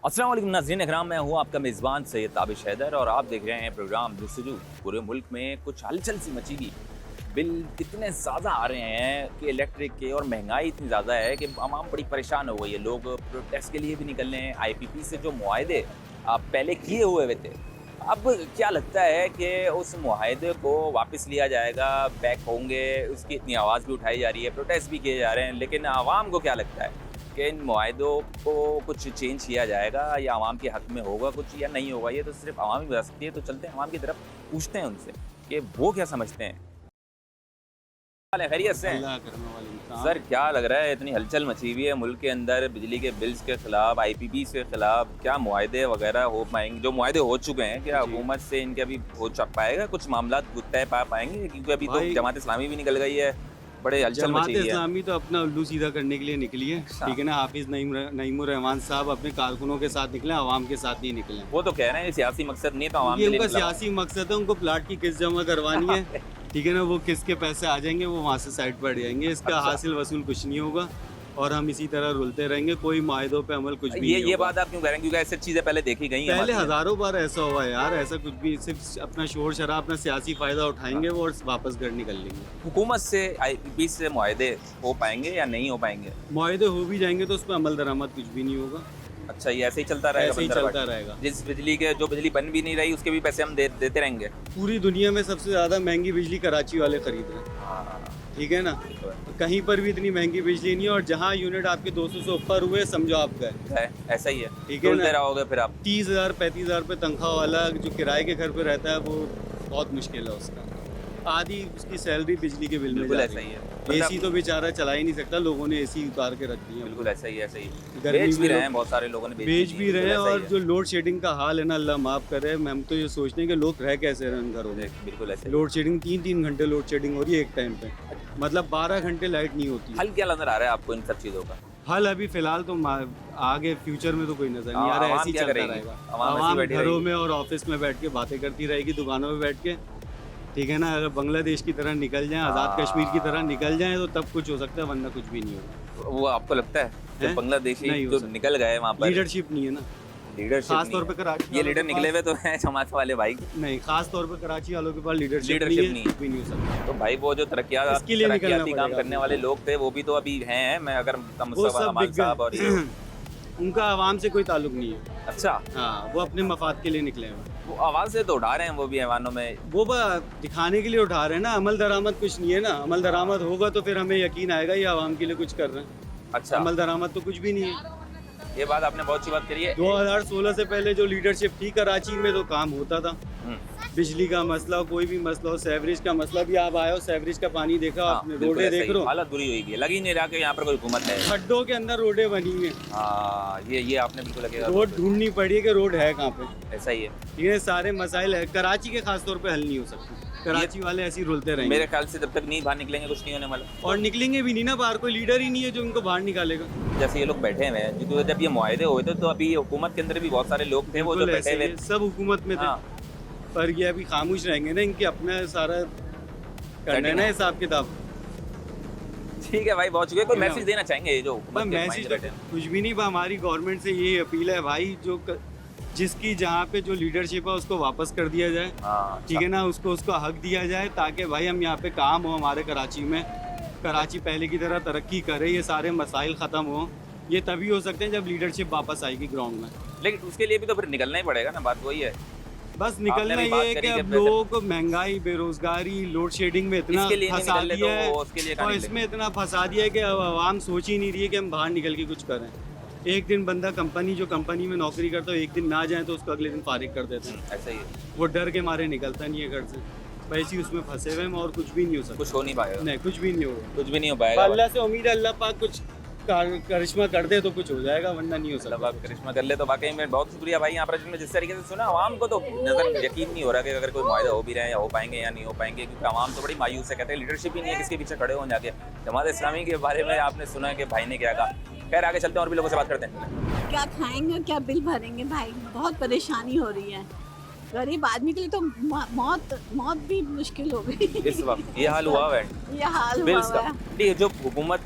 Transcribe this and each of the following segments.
अस्सलाम वालेकुम नाज़रीन इकराम, मैं हूँ आपका मेज़बान सैयद ताबिश हैदर और आप देख रहे हैं प्रोग्राम जस्तजू। पूरे मुल्क में कुछ हलचल सी मची हुई, बिल इतने ज़्यादा आ रहे हैं कि इलेक्ट्रिक के, और महंगाई इतनी ज़्यादा है कि आवाम बड़ी परेशान हो गई है। लोग प्रोटेस्ट के लिए भी निकल रहे हैं। IPP से जो मुआहदे पहले किए हुए थे, अब क्या लगता है कि उस मुआहदे को वापस लिया जाएगा, बैक होंगे? उसकी इतनी आवाज़ भी उठाई जा रही है, प्रोटेस्ट भी किए जा रहे हैं, लेकिन आवाम को क्या लगता है कि इन मुआहदों को कुछ चेंज किया जाएगा या आवाम के हक़ में होगा कुछ या नहीं होगा? ये तो सिर्फ आवाम ही बता सकती है। तो चलते हैं आवाम की तरफ, पूछते हैं उनसे कि वो क्या समझते हैं। खैरियत से हैं? सर, क्या लग रहा है, इतनी हलचल मची हुई है मुल्क के अंदर बिजली के बिल्स के खिलाफ, IPP के खिलाफ, क्या मुआहदे वगैरह हो पाएंगे? जो मुआहदे हो चुके हैं, क्या हुकूमत से इनके अभी हो पाएगा कुछ मामला तय पा पाएंगे? क्योंकि अभी तो जमात इस्लामी भी निकल गई है, बड़े हलचल मची हुई है। इस्लामी तो अपना उल्लू सीधा करने के लिए निकली है, ठीक है ना। हाफिज नईमुर रहमान साहब अपने कारकुनों के साथ निकले, आवाम के साथ नहीं निकले। वो तो कह रहे हैं सियासी मकसद नहीं तो आवाम ये के लिए उनका सियासी मकसद है, उनको प्लाट की किस्त जमा करवानी है, ठीक है ना। वो किस्त के पैसे आ जाएंगे, वो वहाँ से साइड पर जाएंगे। इसका हासिल वसूल कुछ नहीं होगा और हम इसी तरह रुलते रहेंगे। कोई मायदों पे अमल कुछ भी ये बात आप क्यों कह रहे हैं? क्योंकि ऐसी चीजें पहले देखी गई हैं, पहले हजारों बार ऐसा हुआ है यार। ऐसा कुछ भी, सिर्फ अपना शोर शराब, अपना सियासी फायदा उठाएंगे वो और वापस घर निकल लेंगे। हुकूमत से IPP से मुआहदे हो पाएंगे या नहीं हो पाएंगे? मुआहदे हो भी जाएंगे तो उस पर अमल दरामद कुछ भी नहीं होगा। अच्छा, ये ऐसे ही चलता रहेगा? ऐसे ही चलता रहेगा। जिस बिजली के, जो बिजली बन भी नहीं रही, उसके भी पैसे हम देते रहेंगे। पूरी दुनिया में सबसे ज्यादा महंगी बिजली कराची वाले खरीद रहे हैं, हाँ, ठीक है ना। कहीं पर भी इतनी महंगी बिजली नहीं है, और जहाँ यूनिट आपके 200 से ऊपर हुए समझो आप गए। ऐसा ही है, ठीक है ना। रहोगे फिर आप 30,000 35,000 रुपये तनख्वाह वाला जो किराए के घर पे रहता है, वो बहुत मुश्किल है उसका। आधी उसकी सैलरी बिजली के बिल में बिल्कुल जा ऐसा रही ही है। है। AC तो बेचारा चला ही नहीं सकता, लोगों ने AC उतार के रख दिया। बिल्कुल ऐसा ही, ऐसा ही गर्मी बेच भी में रहे हैं, बहुत सारे लोगों ने बेच भी रहे हैं। और जो जो लोड शेडिंग का हाल है ना, अल्लाह माफ़ करे, हम तो ये सोचते हैं कि लोग रह कैसे रहे हैं घरों में। बिल्कुल ऐसे लोड शेडिंग 3-3 घंटे लोड शेडिंग हो रही है एक टाइम पे, मतलब 12 घंटे लाइट नहीं होती। हल क्या नजर आ रहा है आपको इन सब चीज़ों का? हल अभी फिलहाल तो आगे फ्यूचर में तो कोई नजर नहीं आ रहा है। ऐसे ही चलता रहेगा। आवाम घरों में और ऑफिस में बैठ के बातें करती रहेगी, दुकानों में बैठ के, ठीक है ना। अगर बांग्लादेश की तरह निकल जाएं, आज़ाद कश्मीर की तरह निकल जाएं, तो तब कुछ हो सकता है, वरना कुछ भी नहीं होगा। वो आपको लगता है कि बांग्लादेशी जो निकल गए वहाँ पर, लीडरशिप नहीं है ना, लीडरशिप खास तौर पे कराची ये लीडर निकले हुए तो हैं जमात वाले भाई। नहीं, खास तौर पे कराची वालों के पास लीडरशिप नहीं है, भी नहीं हो सकता। तो भाई वो जो तरक्याती काम करने वाले लोग थे, वो भी तो अभी हैं। मैं अगर मुस्तफा कमाल साहब और उनका आवाम से कोई ताल्लुक नहीं है। अच्छा, हाँ, वो अपने मफाद के लिए निकले हैं। वो आवाज़ से तो उठा रहे हैं, वो भी ऐवानों में वो दिखाने के लिए उठा रहे हैं ना। अमल दरामद कुछ नहीं है ना। अमल दरामद होगा तो फिर हमें यकीन आएगा ये आवाम के लिए कुछ कर रहे हैं। अच्छा, अमल दरामद तो कुछ भी नहीं है। ये बात आपने बहुत अच्छी बात करी है। 2016 से पहले जो लीडरशिप थी कराची में, तो काम होता था। बिजली का मसला, कोई भी मसला हो, सेवरेज का मसला भी, आप आए हो सेवरेज का पानी देखा आपने, रोडें देख रहे हो, हालत बुरी हुई है, लग ही नहीं रहा कि यहाँ पर कोई हुकूमत है। खड्डों के अंदर रोडें बनी हुई हैं। हाँ, ये आपने बिल्कुल लगेगा। रोड ढूंढनी पड़ी है कि रोड है कहाँ पे। ऐसा ही है, ये सारे मसाइल है कराची के, खास तौर पे हल नहीं हो सकते। कराची वाले ऐसे ही रुलते रहेंगे। मेरे ख्याल से जब तक नहीं बाहर निकलेंगे कुछ नहीं होने वाला, और निकलेंगे भी नहीं ना बाहर। कोई लीडर ही नहीं है जो इनको बाहर निकालेगा। जैसे ये लोग बैठे हुए हैं, तो जब ये मुआहदे हुए थे तो अभी हुकूमत के अंदर भी बहुत सारे लोग थे वो जो बैठे हुए, सब हुकूमत में थे, पर ये अभी खामोश रहेंगे ना। इनके अपना सारा करना है ना हिसाब किताब। ठीक है भाई, बहुत शुक्रिया। कोई मैसेज देना चाहेंगे ये जो मैसेज? कुछ भी नहीं, हमारी गवर्नमेंट से यही अपील है भाई, जो जिसकी जहाँ पे जो लीडरशिप है उसको वापस कर दिया जाए, ठीक है ना। उसको हक दिया जाए, ताकि भाई हम यहाँ पे काम हो, हमारे कराची में कराची पहले की तरह तरक्की करे, ये सारे मसाइल ख़त्म हो। ये तभी हो सकते हैं जब लीडरशिप वापस आएगी ग्राउंड में। लेकिन उसके लिए भी तो फिर निकलना ही पड़ेगा ना, बात वही है। बस निकलना ये है कि अब लोगों को महंगाई, बेरोजगारी, लोड शेडिंग में इतना फंसा दिया है, और इसमें इतना फंसा दिया है कि आवाम सोच ही नहीं रही है कि हम बाहर निकल के कुछ करें। एक दिन बंदा जो कंपनी में नौकरी करता है, एक दिन ना जाए तो उसको अगले दिन फारिग कर देते हैं। ऐसा ही है, वो डर के मारे निकलता नहीं है घर से। वैसे ही उसमें फंसे हुए हैं, और कुछ भी नहीं हो सकता। कुछ हो नहीं पाएगा। नहीं, कुछ भी नहीं होगा, कुछ भी नहीं हो पाएगा। अल्लाह से उम्मीद है अल्लाह पाक कुछ करिश्मा कर दे तो कुछ हो जाएगा, वरना नहीं हो सकता। करिश्मा कर ले तो वाकई में बहुत शुक्रिया भाई। यहाँ पर जिस तरीके से सुना, आवाम को तो नजर यकीन नहीं हो रहा कि अगर कोई मुआहदा हो भी रहे हैं या हो पाएंगे या नहीं हो पाएंगे, क्योंकि आवाम तो बड़ी मायूस है। कहते हैं लीडरशिप ही नहीं है, किसके पीछे खड़े हो जाके। जमात इस्लामी के बारे में आपने सुना कि भाई ने क्या कहा। खैर, आगे चलते हैं और भी लोगों से बात करते हैं। क्या खाएंगे, क्या बिल भरेंगे भाई, बहुत परेशानी हो रही है। गरीब आदमी के लिए तो मौत भी मुश्किल हो गई इस वक्त ये हाल हुआ है, ये हाल बिल्स हुआ का। है। जो हुकूमत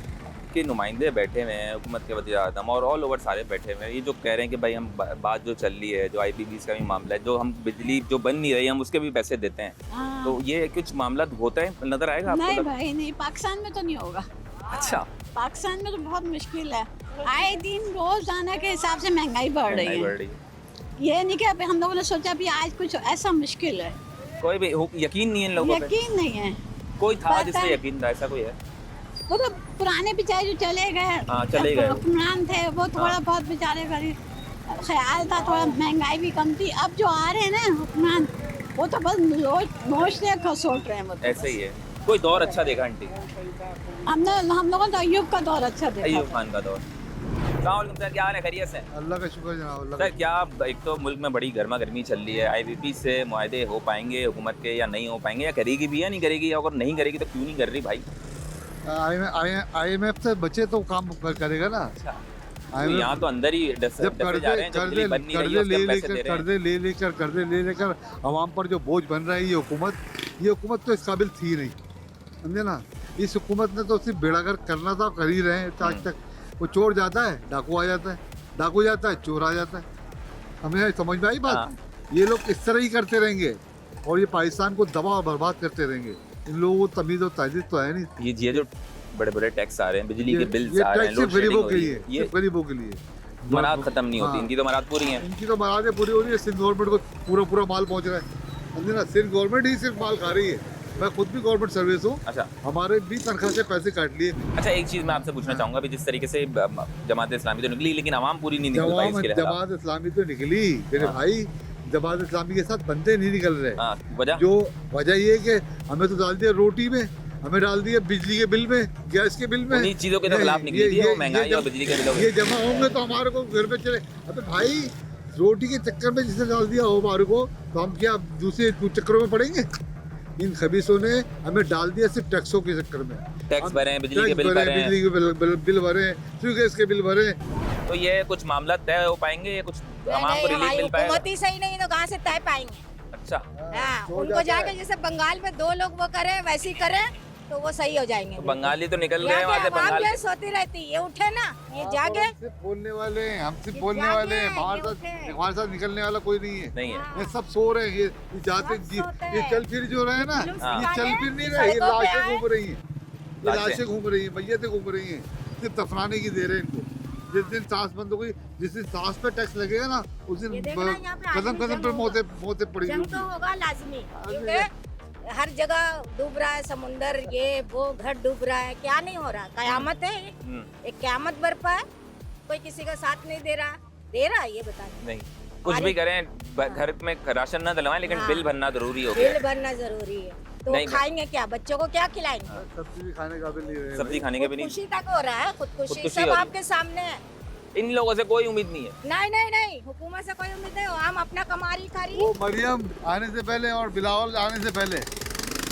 के नुमाइंदे बैठे हुए हैं, हुकूमत के वज़ीर आज़म और ऑल ओवर सारे बैठे हुए हैं, ये जो कह रहे हैं कि भाई हम बात जो चल रही है, जो IPPs का भी मामला है, जो हम बिजली जो बन नहीं रही हम उसके भी पैसे देते हैं, हाँ। तो ये कुछ मामला होता है, नज़र आएगा आपको? नहीं भाई नहीं, पाकिस्तान में तो नहीं होगा। अच्छा, पाकिस्तान में तो बहुत मुश्किल है, आए दिन रोजाना के हिसाब से महंगाई बढ़ रही महंगाई है। बढ़ रही है। ये नहीं कि अभी हम लोगों ने सोचा भी आज कुछ ऐसा मुश्किल है, कोई भी यकीन नहीं है इन लोगों पे? यकीन नहीं है। कोई था पता जिस पे है। यकीन था, ऐसा कोई है? वो तो पुराने बेचारे जो चले गए, हाँ, चले गए। हुक्मरान थे, वो थोड़ा हाँ। बहुत बेचारे गरीब, ख्याल था थोड़ा महंगाई भी कम थी। अब जो आ रहे हैं ना हुक्मरान, वो तो बस नोचते खसोट रहे हैं। वो तो ऐसे ही है। कोई दौर अच्छा देखा आंटी? हम लोगों ने तो अय्यूब का दौर अच्छा देखा। अय्यूब खान का दौर। अस्सलाम वालेकुम सर, क्या हाल है, खैरियत से? अल्लाह का शुक्र जनाब, अल्लाह सर क्या एक तो मुल्क में बड़ी गर्मा गर्मी चल रही है, IPP से मुआहदे हो पाएंगे हुकूमत के या नहीं हो पाएंगे, या करेगी भी या नहीं करेगी, या अगर नहीं करेगी तो क्यों नहीं कर रही भाई? IMF से बचे तो काम करेगा ना। अच्छा, तो IMF यहाँ तो अंदर ही डसे जब जा रहे हैं, जब बिजली बन नहीं रही है उसके हम पैसे दे रहे हैं। कर्जे ले लेकर आवाम पर जो बोझ बन रहा है ये हुकूमत तो इस काबिल थी नहीं, समझे ना। इस हुकूमत ने तो सिर्फ बेड़ागर करना था, कर ही रहे हैं आज तक। वो चोर जाता है, डाकू आ जाता है, डाकू जाता है, चोर आ जाता है। हमें समझ में आई बात? हाँ। ये लोग इस तरह ही करते रहेंगे और ये पाकिस्तान को दबा और बर्बाद करते रहेंगे। इन लोगों को तमीज़ और तहजीब तो है नहीं। ये जो बड़े बड़े टैक्स आ रहे हैं, बिजली के बिल ये आ रहे हैं, टैक्स लोड सिर्फ शेडिंग गरीबों हो के रही लिए, है, ये सिर्फ गरीबों के लिए। मराद खत्म नहीं होती, हाँ। इनकी तो मराद पूरी हैं। इनकी तो मरादें पूरी हो रही है, सिर्फ गवर्नमेंट को पूरा माल पहुंच रहा है, समझे ना। सिर्फ गवर्नमेंट ही सिर्फ माल खा रही है। मैं खुद भी गवर्नमेंट सर्विस हूँ, अच्छा हमारे भी तनख्वाह से पैसे काट लिए। अच्छा, एक चीज़ मैं आपसे पूछना चाहूँगा, अभी जिस तरीके से जमात इस्लामी तो निकली, लेकिन आवाम पूरी नहीं निकल पाई इसके लिए। जमात इस्लामी तो निकली मेरे हाँ। भाई, जमात इस्लामी के साथ बंदे नहीं निकल रहे। हाँ, वजह? जो वजह ये है कि हमें तो डाल दिया रोटी में, हमें डाल दिया बिजली के बिल में, गैस के बिल में। उन्हीं चीज़ों के तो खिलाफ निकली थी, वो महंगाई और बिजली के बिलों के। ये जमा होंगे तो हमारे को घर पे चले। अबे भाई, रोटी के चक्कर में जिसे डाल दिया हो हमारे को, तो हम क्या दूसरे चक्करों में पड़ेंगे? इन खबीसों ने हमें डाल दिया सिर्फ टैक्सों के चक्कर में। टैक्स भरे, बिजली के बिल भरे, बिजली के बिल भरे, फिर गैस के बिल भरे। तो ये कुछ मामला तय हो पाएंगे, या कुछ आवाम को रिलीफ मिल पाएगा? हुकूमत ही सही नहीं तो कहाँ से तय पाएंगे? अच्छा, हाँ, उनको जाके जैसे बंगाल में 2 लोग वो करें वैसे ही करें तो वो सही हो जाएंगे। तो बंगाली तो निकल यहाँ गए वहाँ के से अवाम बंगाल। जो है सोती रहती, ये उठे ना, ये जागे। हमसे बोलने वाले हैं, हमसे ये बोलने जागे, वाले हैं। ये उठे। हमारे साथ निकलने वाला कोई नहीं है। नहीं है। ये सब सो रहे हैं। ये जाते सब सोते ये हैं। चल फिर जो रहे हैं ना, हाँ। ये चल फिर नहीं रहे, ये सड़कों पे लाशें आए। घूम रही हैं, ये लाशें। लाशें घूम रही हैं, मैयतें घूम रही हैं। सिर्फ दफनाने की दे रहे हैं इनको। जिस दिन सांस बंद हो गई, जिस दिन सांस पे टैक्स लगेगा ना, उस दिन ये देखना यहाँ पे कदम आदमी कदम जंग पे होगा। मौतें पड़ी जंग होंगी। तो होगा लाजमी, क्योंकि हर जगह डूब रहा है समुंदर, ये वो घर डूब रहा है, क्या नहीं हो रहा? कयामत है, एक कयामत बरपा है। कोई किसी का साथ नहीं दे रहा है, ये बताइए। नहीं, कुछ भी करें, घर में राशन ना डलवाएं, लेकिन हाँ। बिल भरना जरूरी हो गया बिल है। भरना जरूरी है। तो वो नहीं, खाएंगे क्या? बच्चों को क्या खिलाएंगे? सब्जी भी खाने का काबिल नहीं रहे। सब्जी खाने के भी नहीं। खुशी तक हो रहा है, खुदकुशी खुदकुशी सब हो रही है। आपके सामने है। इन लोगों से कोई उम्मीद नहीं है। नहीं, हुकूमत से कोई उम्मीद नहीं, हम अपना कमा रही खा रही। वो मरियम आने से पहले और बिलावल आने से पहले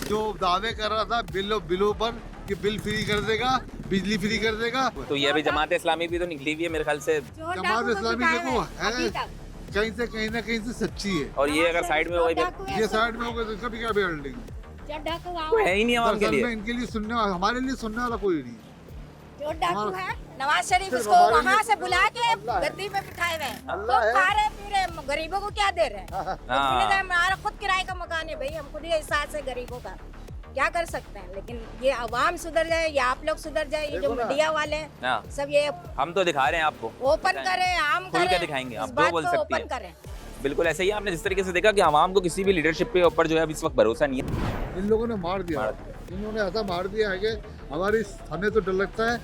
जो दावे कर रहा था बिलों पर कि बिल फ्री कर देगा, बिजली फ्री कर देगा, तो ये अभी जमात इस्लामी भी तो निकली हुई है मेरे ख्याल से, जो जमात डाकू को इस्लामी बिठाए देखो हुए हैं, अभी है, तक। कहीं से कहीं ना कहीं से सच्ची है। और ये अगर साइड में हो गई फिर डाकू ये ऐसे साइड में हो गए तो इसका भी क्या बिगड़ जो डाकू आओ, कोई है ही नहीं आवाम के दरअसल में लिए। इनके लिए हमारे लिए सुनने वाला कोई नहीं। जो डाकू है नवाज शरीफ सिर्फ उसको हमारे वहाँ लिए से बुला के अल्लाह है। गद्दी पे बिठाए हुए हैं। अल्लाह तो है। खा रहे पी रहे, गरीबों को क्या दे रहे हैं? हाँ। हमारा खुद किराए का मकान है भाई, हम खुद ही एहसास है गरीबों का, क्या कर सकते हैं? लेकिन ये अवाम सुधर जाए या आप लोग सुधर जाए, ये जो देखो ना। मीडिया वाले हैं, हाँ, सब ये हम तो दिखा रहे हैं आपको, ओपन करें, आम खुल के करें, दिखाएंगे, इस आप जो बात बोल को सकती ओपन हैं। करें। बिल्कुल ऐसे ही आपने जिस तरीके से देखा कि आवाम को किसी भी लीडरशिप के ऊपर जो है अब इस वक्त भरोसा नहीं है। इन लोगों ने मार दिया, मार इन्होंने ऐसा मार दिया है कि हमें तो डर लगता है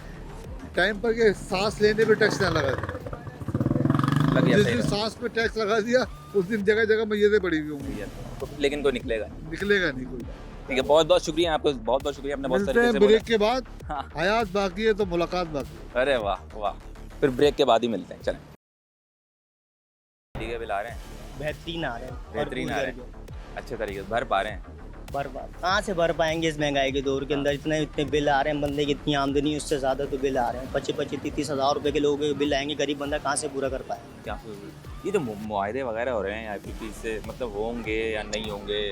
टाइम पर के सांस लेने पे टैक्स ना लगा दिया। लग गया जिस सही दिन में। सांस पे टैक्स लगा दिया उस दिन जगह जगह मैयतें पड़ी हुई होंगी, तो लेकिन कोई निकलेगा नहीं। निकलेगा नहीं कोई। ठीक है, बहुत बहुत शुक्रिया आपको, बहुत बहुत शुक्रिया, आपने बहुत मिलते तरीके हैं से ब्रेक बोला। के बाद। हाँ। हयात बाकी है तो मुलाकात बाकी है। अरे वाह वाह, फिर ब्रेक के बाद ही मिलते हैं, चलें। ठीक है, बिल आ रहे हैं, बेहतरीन आ रहे हैं, बेहतरीन आ रहे हैं, अच्छे तरीके से भर पा रहे हैं। कहाँ से भर पाएंगे इस महंगाई के दौर के अंदर? इतने बिल आ रहे हैं, बंदे की इतनी आमदनी है उससे ज़्यादा तो बिल आ रहे हैं। 25-30 हज़ार रुपए के लोगों के बिल आएंगे, गरीब बंदा कहाँ से पूरा कर पाए? क्या ये जो मुआहदे वगैरह हो रहे हैं IPP से, मतलब होंगे या नहीं होंगे,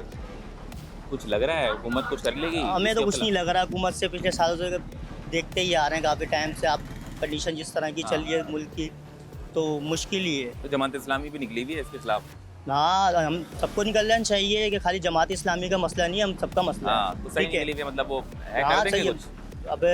कुछ लग रहा है हुकूमत कुछ कर लेगी? हमें तो इसके कुछ नहीं लग रहा। हुकूमत से पिछले सालों से देखते ही आ रहे हैं काफ़ी टाइम से, आप कंडीशन जिस तरह की चल रही है मुल्क की, तो मुश्किल ही है। तो जमात इस्लामी भी निकली हुई है इसके खिलाफ। ना हम सबको निकलना चाहिए कि खाली जमात इस्लामी का मसला नहीं है, हम सबका मसला है। तो सही ठीक है। निकली हुई है, मतलब वो है, हाँ कर देंगे सही है। कुछ। अब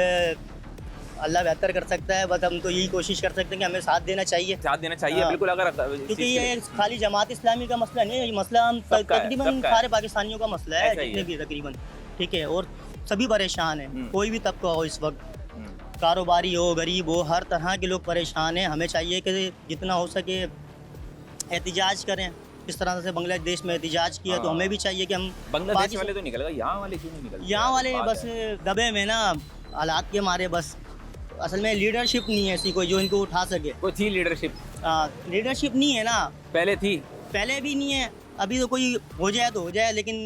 अल्लाह बेहतर कर सकता है, बस हम तो यही कोशिश कर सकते हैं कि हमें साथ देना चाहिए। साथ देना चाहिए, हाँ। बिल्कुल। अगर क्योंकि ये खाली जमात इस्लामी का मसला नहीं है, ये मसला हम सबका है, तकरीबन सबका है। सारे पाकिस्तानियों का मसला है, ऐसा ही जितने है। भी तकरीबन, ठीक है। और सभी परेशान हैं, कोई भी तबका हो इस वक्त, हम्म, कारोबारी हो, गरीब हो, हर तरह के लोग परेशान हैं। हमें चाहिए कि जितना हो सके एहतिजाज करें। इस तरह से बांग्लादेश में एहतिजाज किया तो हाँ। हमें भी चाहिए कि हम बांग्लादेश वाले तो निकल गए, यहाँ वाले क्यों नहीं निकल? यहाँ वाले बस दबे में ना हालात के मारे, बस असल में लीडरशिप नहीं है ऐसी कोई जो इनको उठा सके। कोई थी लीडरशिप? लीडरशिप नहीं है ना, पहले थी। पहले भी नहीं है, अभी तो कोई हो जाए तो हो जाए, लेकिन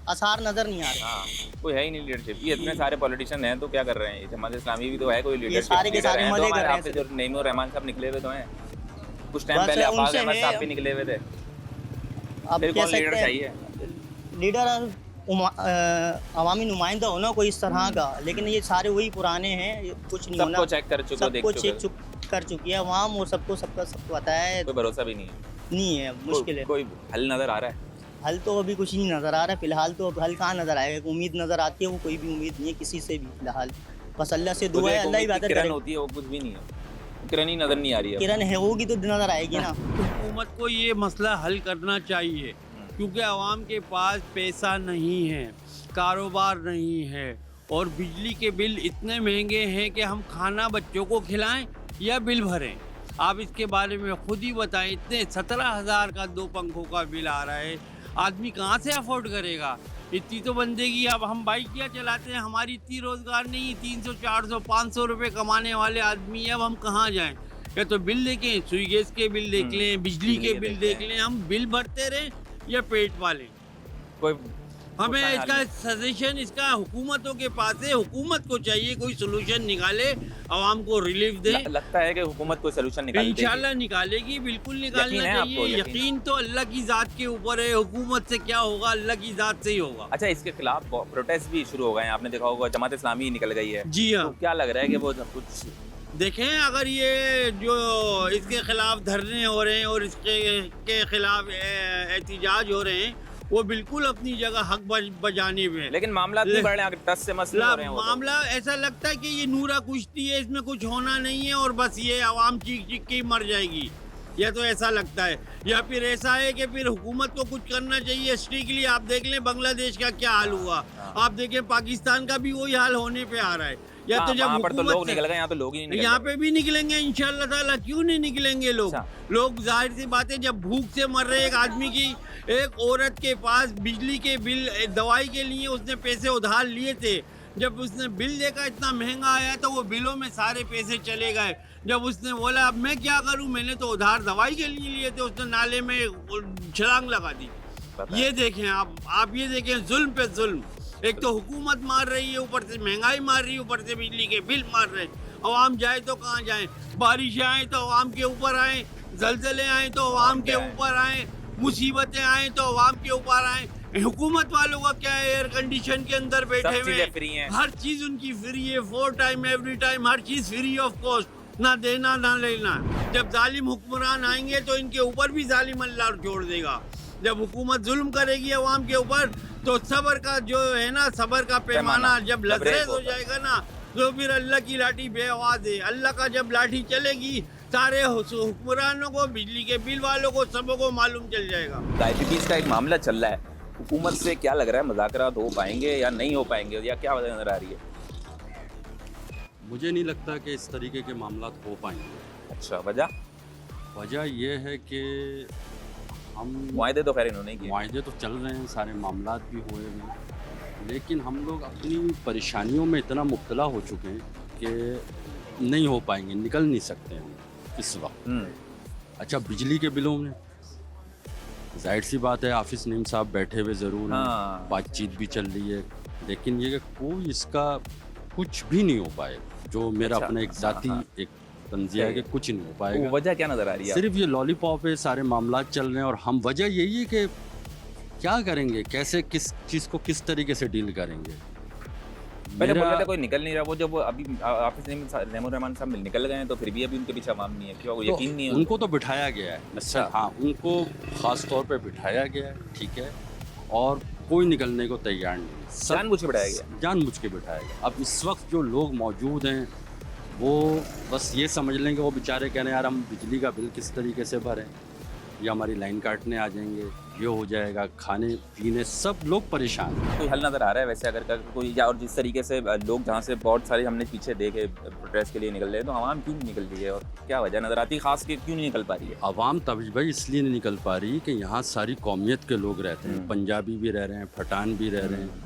आसार नज़र नहीं आ रहे। हाँ, कोई है ही नहीं लीडरशिप। ये इतने सारे पॉलिटिशियन हैं तो क्या कर रहे हैं? जमात इस्लामी भी तो है कोई लीडरशिप। सारे के सारे मजे कर रहे हैं। जो नईमुर रहमान साहब निकले हुए तो हैं, कुछ टाइम बस पहले आफाक उनसे अहमद है। साहब भी निकले हुए थे। अब फिर कह कौन लीडर सकते हैं चाहिए? लीडर अवामी नुमाइंदा होना कोई इस तरह का, लेकिन ये सारे वही पुराने हैं, ये कुछ नहीं होना। सबको चेक कर चुके हो, देख सबको चुके हो। चेक कर चुकी है अवाम, और सबको पता है। कोई भरोसा भी नहीं है। नहीं है, मुश्किल है। कोई हल नजर आ रहा है? हल तो अभी कुछ नहीं नज़र आ रहा है फिलहाल। तो अब हल कहाँ नज़र आएगा? एक उम्मीद नज़र आती है, वो कोई भी उम्मीद नहीं है किसी से भी फिलहाल। बस अल्लाह से दुआ है, अल्लाह ही बेहतर किरण करे। होती है, वो कुछ भी नहीं है। किरण ही नजर नहीं आ रही है। किरण है होगी तो नज़र आएगी ना। हुकूमत को ये मसला हल करना चाहिए, क्योंकि आवाम के पास पैसा नहीं है, कारोबार नहीं है, और बिजली के बिल इतने महंगे हैं कि हम खाना बच्चों को खिलाएं या बिल भरें। आप इसके बारे में खुद ही बताएं, इतने 17,000 का 2 पंखों का बिल आ रहा है, आदमी कहाँ से अफोर्ड करेगा? इतनी तो बंदेगी। अब हम बाइक क्या चलाते हैं, हमारी इतनी रोज़गार नहीं, 300 400 500 रुपये कमाने वाले आदमी, अब हम कहाँ जाएं? या तो बिल देखें, सुई गैस के बिल देख लें, बिजली के बिल देख लें, हम बिल भरते रहें या पेट पालें। कोई हमें उपाय इसका हल सजेशन इसका हुकूमतों के पास है, हुकूमत को चाहिए कोई सोल्यूशन निकाले, आवाम को रिलीफ दे। लगता है कि हुकूमत कोई सोल्यूशन निकाल देगी। इंशाल्लाह निकालेगी, बिल्कुल निकालना यकीन है आपको? चाहिए। यकीन? यकीन तो अल्लाह की ज़ात के ऊपर है, हुकूमत से क्या होगा, अल्लाह की ज़ात से ही होगा। अच्छा, इसके खिलाफ प्रोटेस्ट भी शुरू हो गए हैं, आपने देखा होगा, जमात इस्लामी निकल गई है। जी हाँ, तो क्या लग रहा है कि वो सब कुछ देखें, अगर ये जो इसके खिलाफ धरने हो रहे हैं और इसके के खिलाफ एहतिजाज हो रहे हैं, वो बिल्कुल अपनी जगह हक बजाने में। लेकिन मामला नहीं बढ़ रहे हैं, टस से मसले हो रहे हैं वो तो। मामला ऐसा लगता है कि ये नूरा कुश्ती है, इसमें कुछ होना नहीं है और बस ये आवाम चीख चीख के ही मर जाएगी, या तो ऐसा लगता है। या फिर ऐसा है कि फिर हुकूमत को कुछ करना चाहिए स्ट्रिक्टली। आप देख लें बांग्लादेश का क्या हाल हुआ, आप देखें पाकिस्तान का भी वही हाल होने पे आ रहा है। या तो जब वहाँ पर तो लोग हुकूमत निकल गए, यहाँ तो लोग ही नहीं निकल यहाँ गए। पे भी निकलेंगे इंशाल्लाह ताला, क्यों नहीं निकलेंगे लोग? अच्छा। लोग जाहिर सी बात है, जब भूख से मर रहे एक आदमी की, एक औरत के पास बिजली के बिल, दवाई के लिए उसने पैसे उधार लिए थे, जब उसने बिल देखा इतना महंगा आया तो वो बिलों में सारे पैसे चले गए। जब उसने बोला अब मैं क्या करूं, मैंने तो उधार दवाई के लिए लिए थे, उसने नाले में छलांग लगा दी। पता ये है। देखें आप ये देखें, जुल्म पे जुल्म। एक तो हुकूमत मार रही है, ऊपर से महंगाई मार रही है, ऊपर से बिजली के बिल मार रहे हैं। अवाम जाए तो कहाँ जाए? बारिशें आए तो अवाम के ऊपर आए, जलजले आए तो अवाम के ऊपर आए, मुसीबतें आए तो अवाम के ऊपर आए। हुकूमत वालों का क्या है, एयर कंडीशन के अंदर बैठे सब हुए चीजें फ्री हैं। हर चीज उनकी फ्री है, 4 टाइम एवरी टाइम, हर चीज फ्री ऑफ कॉस्ट, ना देना ना लेना। जब जालिम हुक्मरान आएंगे तो इनके ऊपर भी जालिम अल्लाह छोड़ देगा। जब हुकूमत जुल्म करेगी अवाम के ऊपर, तो सब्र का जो है ना, सब्र का पैमाना जब लबरेज हो जाएगा ना, तो फिर अल्लाह की लाठी बेआवाज है। अल्लाह का जब लाठी चलेगी, सारे हुक्मरानों को, बिजली के बिल वालों को, सबको मालूम चल जाएगा। डायबिटीज का एक मामला चल रहा है, हुकूमत से क्या लग रहा है, मुज़ाकरात हो पाएंगे या नहीं हो पाएंगे, या क्या वजह नजर आ रही है? मुझे नहीं लगता कि इस तरीके के मामला हो पाएंगे। अच्छा, वजह यह है कि हम मुआहदे तो खैर इन्होंने किए। मुआहदे तो चल रहे हैं, सारे मामला भी हुए हैं, लेकिन हम लोग अपनी परेशानियों में इतना मुब्तला हो चुके हैं कि नहीं हो पाएंगे, निकल नहीं सकते हैं इस वक्त। अच्छा, बिजली के बिलों में जाहिर सी बात है, हाफिज़ नईम साहब बैठे हुए ज़रूर हैं, हाँ। बातचीत भी चल रही है, लेकिन ये कि कोई इसका कुछ भी नहीं हो पाए। जो मेरा अच्छा, अपना एक ज़ाती हाँ। एक तंजिया है कि कुछ नहीं हो पाएगा। वो वजह क्या नजर आ रही है? सिर्फ ये लॉलीपॉप है, सारे मामला चल रहे हैं, और हम वजह यही है कि क्या करेंगे, कैसे किस चीज़ को किस तरीके से डील करेंगे, पहले बोल मेरा- रहे थे कोई निकल नहीं रहा, वो जब अभी हाफिज रहमान रहमान साहब निकल गए हैं तो फिर भी अभी उनके पीछे आवाम नहीं है, क्यों तो यकीन नहीं है उनको तो बिठाया गया है। अच्छा। हाँ, उनको ख़ास तौर पे बिठाया गया है, ठीक है, और कोई निकलने को तैयार नहीं। सब जानबूझ के बिठाया गया। जानबूझ के बिठाया गया। अब इस वक्त जो लोग मौजूद हैं वो बस ये समझ लेंगे, वो बेचारे कह रहे हैं यार हम बिजली का बिल किस तरीके से भरें, या हमारी लाइन काटने आ जाएंगे, ये हो जाएगा, खाने पीने सब लोग परेशान हैं। कोई हल नज़र आ रहा है वैसे अगर कोई, या और जिस तरीके से लोग जहाँ से बहुत सारे हमने पीछे देखे प्रोटेस्ट के लिए निकल रहे हैं, तो आवाम क्यों नहीं निकल रही है और क्या वजह नज़र आती है, खास के क्यों नहीं निकल पा रही है? आवाम तभी भाई इसलिए नहीं निकल पा रही कि यहाँ सारी कौमियत के लोग रहते हैं, पंजाबी भी रह रहे हैं, पठान भी रह रहे हैं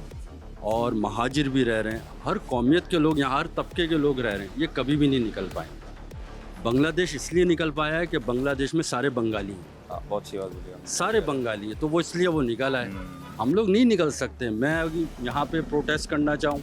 और महाजिर भी रह रहे हैं, हर कौमियत के लोग यहाँ, हर तबके के लोग रह रहे हैं, ये कभी भी नहीं निकल पाएंगे। बांग्लादेश इसलिए निकल पाया है कि बांग्लादेश में सारे बंगाली हैं, बहुत अच्छी बात बोली आपने। सारे बंगाली हैं, तो वो इसलिए वो निकला है। हम लोग नहीं निकल सकते। मैं अभी यहाँ पे प्रोटेस्ट करना चाहूँ,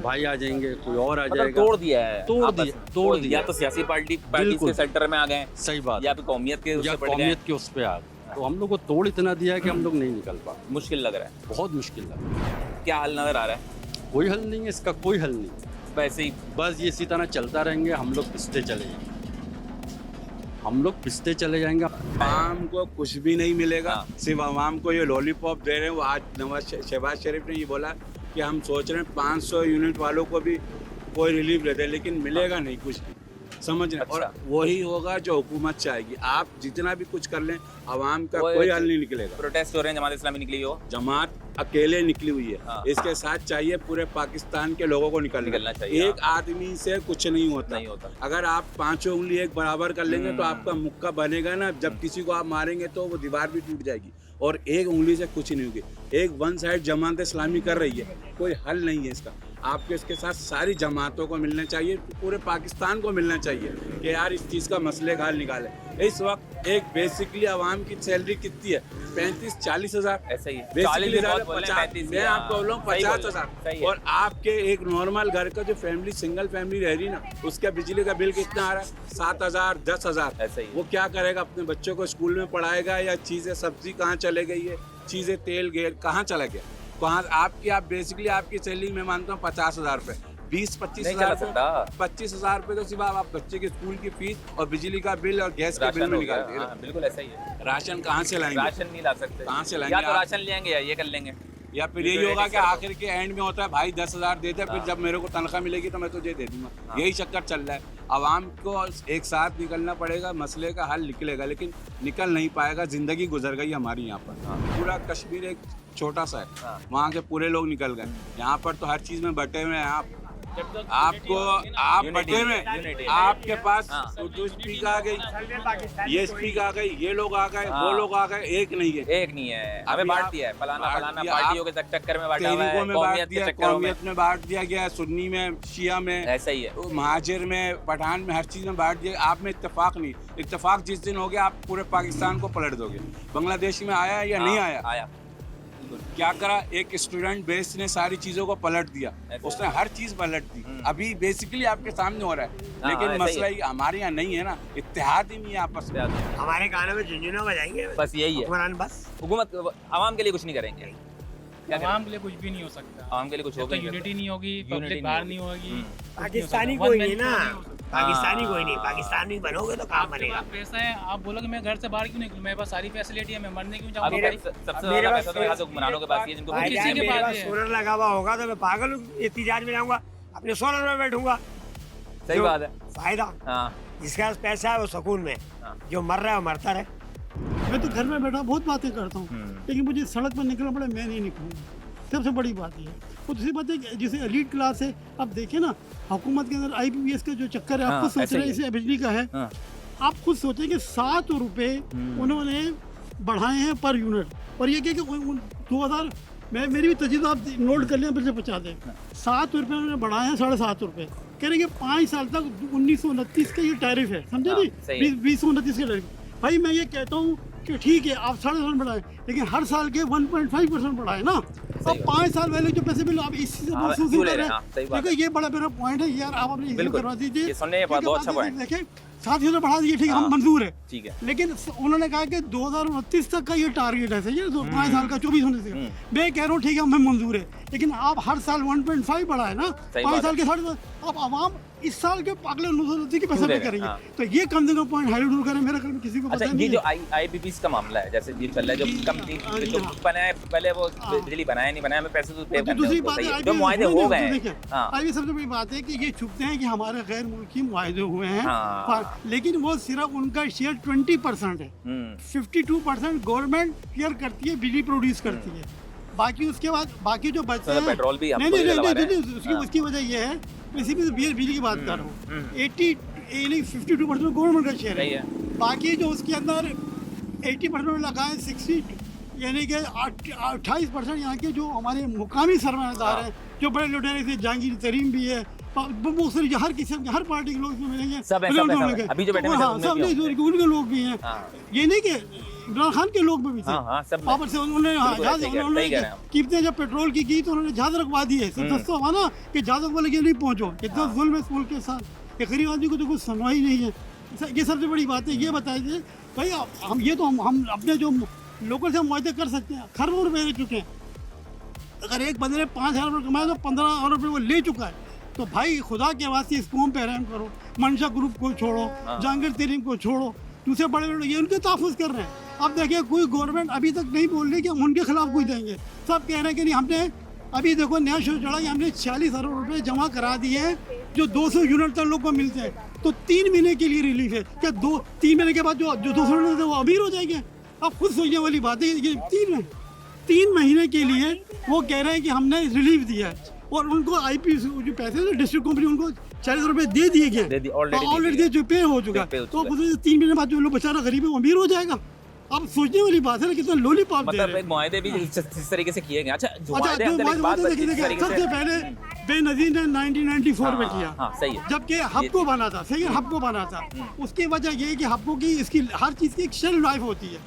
भाई आ जाएंगे, कोई और आ मतलब जाएगा। तोड़ दिया है, तोड़ आपस दिया, में। तोड़ या दिया। तो सियासी पार्टी के बिल्कुल। सेक्टर में आ गए, सही बात, या फिर कौमियत के या उससे पड़ गए। कौमियत के उस पे आ गए। तो हम लोग को तोड़ इतना दिया है कि हम लोग नहीं निकल पा, मुश्किल लग रहा है। बहुत मुश्किल लग रहा है। क्या हल नज़र आ रहा है? कोई हल नहीं है इसका, कोई हल नहीं। वैसे ही बस ये इसी तरह चलता रहेंगे, हम लोग पिसते चले जाएंगे, हम लोग पिसते चले जाएंगे। आवाम को कुछ भी नहीं मिलेगा, हाँ। सिर्फ आवाम को ये लॉलीपॉप दे रहे हैं। वो आज शहबाज शरीफ ने ये बोला कि हम सोच रहे हैं 500 यूनिट वालों को भी कोई रिलीफ देते हैं, लेकिन मिलेगा नहीं कुछ भी, समझ रहे हैं? अच्छा। और वही होगा जो हुकूमत चाहेगी। आप जितना भी कुछ कर लें, आवाम का वो कोई एक- हल नहीं निकलेगा। प्रोटेस्ट हो रहे हैं, जमात इस्लामी निकली हो, जमात अकेले निकली हुई है, हाँ। इसके साथ चाहिए पूरे पाकिस्तान के लोगों को निकलना चाहिए, एक आदमी से कुछ नहीं होता। नहीं होता। अगर आप पांचों उंगली एक बराबर कर लेंगे तो आपका मुक्का बनेगा ना, जब किसी को आप मारेंगे तो वो दीवार भी टूट जाएगी, और एक उंगली से कुछ नहीं होगी। एक वन साइड जमात इस्लामी कर रही है, कोई हल नहीं है इसका। आपके इसके साथ सारी जमातों को मिलना चाहिए, पूरे पाकिस्तान को मिलना चाहिए कि यार इस चीज़ का मसले का हल निकालें। इस वक्त एक बेसिकली आवाम की सैलरी कितनी है? 35-40 हज़ार। ऐसा ही है। Basically 40 भी बहुत ज़्यादा बोल रहे हैं, 50, 35 मैं हाँ। आपको बोल रहा हूँ सही बोल 50 रहे हैं, सही हज़ार। है। और आपके एक नॉर्मल घर का जो फैमिली, सिंगल फैमिली रह रही ना, उसका बिजली का बिल कितना आ रहा है? 7,000, 10,000। ऐसा ही है। वो क्या करेगा? अपने बच्चों को स्कूल में पढ़ाएगा, या चीज़ें सब्जी कहाँ चले गई है, चीज़ें तेल गेल कहाँ चला गया? कहाँ आपकी, आप बेसिकली आपकी सैलरी मैं मानता हूँ 50,000 रुपये, 20-25 नहीं चला हज़ार सकता। 25,000 रुपये तो सिर्फ आप बच्चे के स्कूल की फीस और बिजली का बिल और गैस के बिल राशन में हो गया, निकालते हैं। हाँ, बिल्कुल ऐसा ही है। राशन कहाँ से लाएंगे? राशन नहीं ला सकते, कहाँ से लाएंगे या तो आप? राशन ले आएंगे या ये कर लेंगे। या फिर ये यही तो होगा एक कि ही आखिर के एंड में होता है भाई 10,000 दे दे, फिर हाँ। जब मेरे को तनख्वाह मिलेगी तो मैं तुझे दे दूंगा। हाँ। यही चक्कर चल रहा है। आवाम को एक साथ निकलना पड़ेगा, मसले का हल निकलेगा, लेकिन निकल नहीं पाएगा। ज़िंदगी गुजर गई हमारी यहाँ पर। हाँ। पूरा कश्मीर एक छोटा सा है, हाँ। वहाँ के पूरे लोग निकल गए। यहाँ पर तो हर चीज़ में बटे हुए हैं आपको, आप Unity, बटे हुए, unity। आपके पास हाँ। उर्दू स्पीक आ गई, ये स्पीक आ गई, ये लोग आ गए, वो हाँ। लोग आ गए, एक नहीं है। एक नहीं है, हमें अभी बांट आप- दिया है, फलाना बांट फलाना दिया, पार्टियों आप के चक्कर में बांटा हुआ है, तेलुगु में बांट कौमियत के दिया, चक्करों में। कौमियत में बांट दिया गया, सुन्नी में, शिया में, ऐसा ही है। महाजिर में, पठान में, हर चीज़ में बांट दिया। आप में इत्तेफाक नहीं। इत्तेफाक जिस दिन हो गया आप पूरे पाकिस्तान को पलट दोगे। बांग्लादेश में आया या नहीं हाँ, आया? आया। क्या करा? एक स्टूडेंट बेस ने सारी चीज़ों को पलट दिया, ऐसा। उसने हर चीज़ पलट दी। अभी बेसिकली आपके सामने हो रहा है, हाँ, लेकिन ऐसा ही मसला है। ये हमारे यहाँ नहीं है ना, इत्तेहाद ही नहीं है आपस में। हमारे गाने में झुंझुनू बजाएंगे बस यही है, हुक्मरान बस। हुकूमत आवाम के लिए कुछ नहीं करेंगे। क्या करें? आवाम के लिए कुछ भी नहीं हो सकता। आवाम के लिए कुछ जब होगा तक ही नहीं। यूनिटी नहीं होगी, Unity पब्लिक नहीं बाहर होगी। नहीं होगी, पाकिस्तानी कोई नहीं ना, पाकिस्तानी हाँ। कोई नहीं। पाकिस्तानी बनोगे तो काम आपके बनेगा। पास पैसा है, आप बोलोगे मैं घर से बाहर क्यों निकलूं, मेरे पास सारी फैसिलिटी है, मैं मरने क्यों जाऊँ? आपको मेरे- सबसे अब ज्यादा मेरे पैसा पास तो यहाँ से हुक्मरानों के पास ही है, जिनको भाई किसी जान, के मेरे पास पास है। सोलर लगा हुआ होगा तो मैं पागल हूँ, एहतिजाज में जाऊंगा, अपने सोलर में बैठूंगा। सही जो बात है। फायदा हाँ, जिसके पास पैसा है वो सुकून में, हाँ। जो मर रहा है वो मरता रहे। मैं तो घर में बैठा बहुत बातें करता हूँ, लेकिन मुझे सड़क पर निकलना पड़े, मैं नहीं निकलूँगा। सबसे बड़ी बात ये है। और दूसरी बात है कि जैसे एलीट क्लास है, आप देखें ना, हुकूमत के अंदर IPPS का जो चक्कर है, हाँ, आप खुद सोच ऐसा रहे ही हैं इसे बिजली का है, हाँ। आप खुद सोचें कि 7 रुपये उन्होंने बढ़ाए हैं पर यूनिट, और ये क्या कि 2000, मैं मेरी भी तजवीज़ आप नोट कर लें, फिर से पहुँचा दें। 7 रुपये उन्होंने बढ़ाए हैं, 7.5 रुपये। कह रहे हैं कि 5 साल तक 1929 का ये टैरिफ है, समझे हाँ, सही है। नहीं? 2029 का टैरिफ। भाई मैं ये कहता हूँ कि ठीक है आप 7.5 बढ़ाएं, लेकिन हर साल के 1.5% बढ़ाए ना। अब 5 साल पहले जो पैसे मिले आप इसी से हाँ, महसूस क्यों कर ले रहे रहे हैं? हैं। हाँ, सही बात देखो ये बड़ा मेरा पॉइंट है यार, आप अपनी इज्जत बिल्कुल। करवा दीजिए। ये सुनने के बाद बहुत अच्छा point है। देखिए 7 यूनिट बढ़ा दिए, ठीक है, हम मंजूर है, ठीक है। लेकिन उन्होंने कहा कि 2029 तक का ये टारगेट है, सही है, 5 साल का 24 होने से। मैं कह रहा हूँ ठीक है, हमें मंजूर है, लेकिन आप हर साल 1.5 बढ़ा है ना, 5 साल के 7, अब आवाम इस साल के अगले 930 के पैसे पे करेंगे, तो ये कम से कम पॉइंट हाईलाइट करें, मेरा ख्याल में किसी को अच्छा, पता ये नहीं जो है। IPPs का मामला है, जैसे ये चल रहा है, जो कंपनी जो बनाया पहले वो बिजली बनाया नहीं बनाया, हमें पैसे तो पे करने दूसरी हैं, बात सही है, है, जो मुआहदे हो गए हैं। हाँ, अभी सबसे बड़ी बात है कि ये छुपते हैं कि हमारे गैर मुल्की मुआहदे हुए हैं, हाँ। लेकिन वो सिर्फ उनका शेयर 20% है, 52% गवर्नमेंट शेयर करती है, बिजली प्रोड्यूस करती है, बाकी उसके बाद बाकी जो बचते हैं पेट्रोल भी नहीं नहीं नहीं नहीं, उसकी वजह ये है, इसी में बिजली की बात कर रहा हूँ, 52% गवर्नमेंट का शेयर है, बाकी जो उसके अंदर 80% में लगाए 60 यानी कि 28% यहाँ के जो हमारे मुकामी सरमायादार हैं, जो बड़े लुटेरे से जहांगीर तरीन भी है, हर किस्म के हर पार्टी के लोग इसमें मिलेंगे, सब अभी जो बैठे हैं सब नहीं, उनके लोग भी हैं, ये नहीं कि इमरान खान के लोग भी थे, वापस से उन्होंने कीमतें जब पेट्रोल की तो उन्होंने जहाज रखवा दी है, दोस्तों हुआ ना कि जहाज वाले के नहीं पहुंचो, इतना जुल्म है इस मुल्क के साथ, एक गरीब आदमी को तो कुछ सुनवाई नहीं है, ये सबसे बड़ी बात है। ये बताइए भाई, हम ये तो हम अपने जो लोगों से मुआहदे कर सकते हैं, खरबों रुपये ले चुके हैं, अगर एक बंदे ने 5,000 रुपये कमाए तो 15,000 रुपये वो ले चुका है, तो भाई खुदा के वास्ते इस कौम पे रहम करो, मंशा ग्रुप को छोड़ो, जहांगीर तरीन को छोड़ो, दूसरे बड़े लोग ये उनके तहफ़्फ़ुज़ कर रहे हैं। अब देखिए कोई गवर्नमेंट अभी तक नहीं बोल रही कि हम उनके खिलाफ कुछ देंगे, सब कह रहे हैं कि नहीं, हमने अभी देखो नया शो चढ़ा कि हमने 46 अरब रुपये जमा करा दिए हैं जो 200 यूनिट तक लोग को मिलते हैं, तो 3 महीने के लिए रिलीफ है, क्या 3 महीने के बाद जो 200 यूनिट थे वो अमीर हो जाएंगे? आप खुद सोचने वाली बात है, ये 3 महीने के लिए वो कह रहे हैं कि हमने रिलीफ दिया है, और उनको IP जो पैसे डिस्ट्रिक्ट कंपनी उनको 40 रुपये दे दिए गए, ऑलरेडी जो पे हो चुका, तो 3 महीने बाद जो लोग बेचारा गरीब है वो अमीर हो जाएगा। अब सोचने वाली बात है ना, कितना लॉलीपॉप दे रहे हैं। मुआहदे भी इस तरीके से किए गए। अच्छा, सबसे पहले बेनजीर ने 1994 में किया, सही है, जबकि हब्को बना था, सही है, हब्को बना था, उसकी वजह ये है कि हब्को की इसकी हर चीज़ की एक शेल्फ लाइफ होती है,